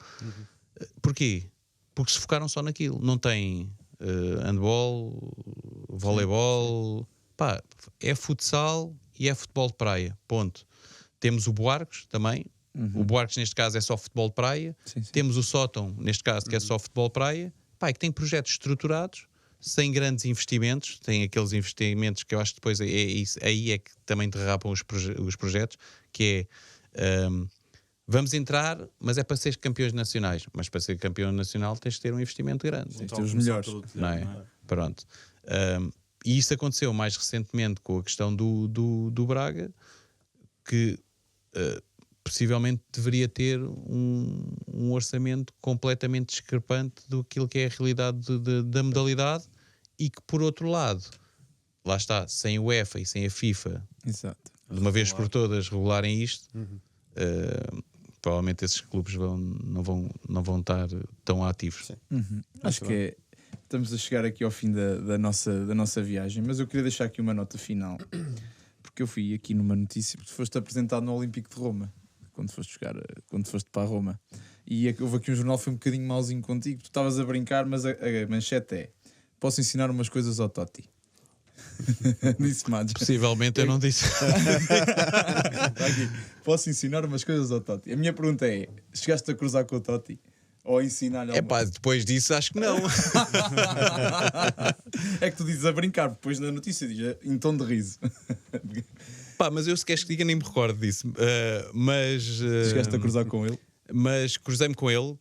Porquê? Porque se focaram só naquilo. Não tem handball, voleibol, é futsal e é futebol de praia, ponto. Temos o Buarques também. O Buarques neste caso é só futebol de praia. Sim. Temos o Sótão neste caso que é só futebol de praia. Que tem projetos estruturados, sem grandes investimentos. Tem aqueles investimentos que eu acho que depois aí é que também derrapam os projetos, que é vamos entrar, mas é para ser campeões nacionais. Mas para ser campeão nacional tens de ter um investimento grande. Tens de ter os melhores. Não é? Pronto. E isso aconteceu mais recentemente com a questão do Braga, que possivelmente deveria ter um orçamento completamente discrepante daquilo que é a realidade da modalidade, e que, por outro lado, lá está, sem o UEFA e sem a FIFA, Exato. de uma vez por todas, regularem isto, provavelmente esses clubes não vão estar tão ativos. Acho que estamos a chegar aqui ao fim da nossa viagem, mas eu queria deixar aqui uma nota final, porque eu fui aqui numa notícia, porque tu foste apresentado no Olímpico de Roma, quando foste para a Roma, e houve aqui um jornal que foi um bocadinho mauzinho contigo. Tu estavas a brincar, mas a manchete é: posso ensinar umas coisas ao Totti. Disse Madge. Possivelmente eu não disse. Posso ensinar umas coisas ao Totti. A minha pergunta é: chegaste a cruzar com o Totti? Ou ensinar-lhe alguma... Depois disso acho que não. É que tu dizes a brincar, depois na notícia diz em tom de riso. Mas eu, se queres que diga, nem me recordo disso. Mas chegaste a cruzar com ele? Mas cruzei-me com ele.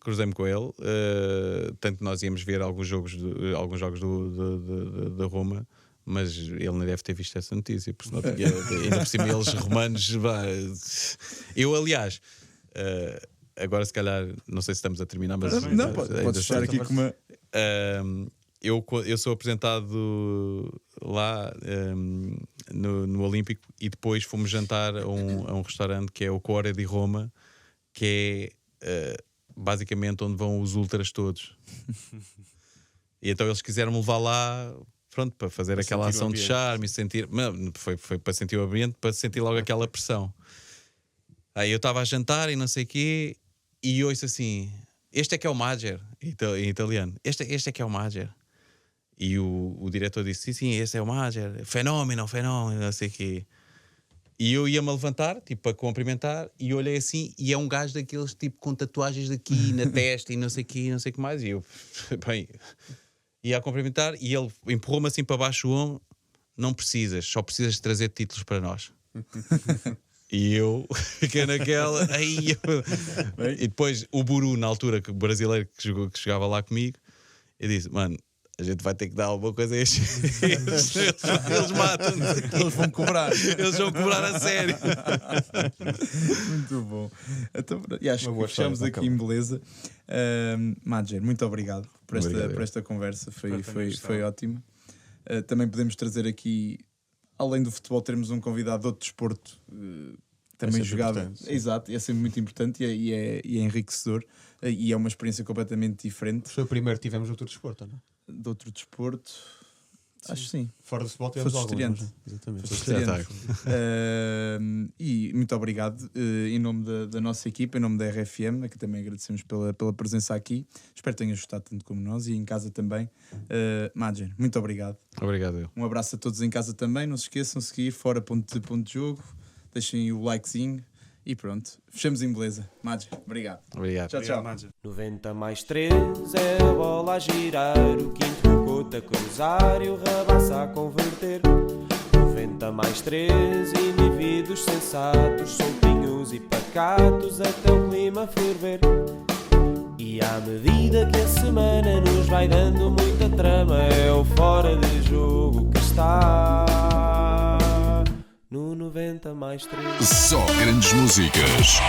Tanto nós íamos ver alguns jogos da Roma, mas ele não deve ter visto essa notícia, porque senão ainda por cima eles romanos. Eu, aliás, agora se calhar, não sei se estamos a terminar, mas não, podes estar aqui com uma... Eu sou apresentado lá no Olímpico, e depois fomos jantar a um restaurante que é o Cuore di Roma, que é basicamente onde vão os ultras todos. E então eles quiseram-me levar lá, pronto, para fazer aquela ação de charme e sentir. Foi para sentir o ambiente, para sentir logo aquela pressão. Aí eu estava a jantar e não sei o quê, e ouço assim: este é que é o Mager, em italiano. Este é que é o Mager. E o diretor disse: sim, esse é o Mager, fenómeno, não sei o quê. E eu ia-me levantar, tipo, para cumprimentar, e olhei assim, e é um gajo daqueles, tipo, com tatuagens daqui na testa e não sei o quê, não sei o que mais. E eu, bem, ia a cumprimentar, e ele empurrou-me assim para baixo o ombro: não precisas, só precisas de trazer títulos para nós. E eu fiquei naquela. E depois o Buru, na altura, que o brasileiro que jogava lá comigo, eu disse: mano, a gente vai ter que dar alguma coisa a estes. Eles matam-nos. Eles vão cobrar. Eles vão cobrar a sério. Muito bom. Então, e acho Uma que boa fechamos história, aqui em beleza. Madger, muito obrigado por esta, Obrigado. por esta conversa. Espero que tenham Foi gostado. ótimo. Também podemos trazer aqui, além do futebol, termos um convidado de outro desporto. Também sempre jogado. importante, sim. Exato, é sempre muito importante e é enriquecedor. E é uma experiência completamente diferente Foi o primeiro que tivemos outro desporto, não é? de outro desporto. Acho que sim. Fora do futebol tivemos Foste alguns. estreante. mas- Exatamente. Foste Espetáculo. estreante. E muito obrigado em nome da nossa equipa, em nome da RFM, a que também agradecemos pela presença aqui. Espero que tenhas gostado tanto como nós e em casa também. Madger, muito obrigado. Obrigado, eu. Um abraço a todos em casa também. Não se esqueçam de seguir fora ponto de jogo. Deixem o likezinho e pronto. Fechamos em beleza. Madger, obrigado. Obrigado. Tchau, tchau. Obrigado, Madger. 90+3 é a bola a girar, o quinto o Couto a cruzar e o Rabassa a converter. 90+3, indivíduos sensatos, soltinhos e pacatos até o clima ferver. E à medida que a semana nos vai dando muita trama, é o fora de jogo que está no 90+3. Só grandes músicas.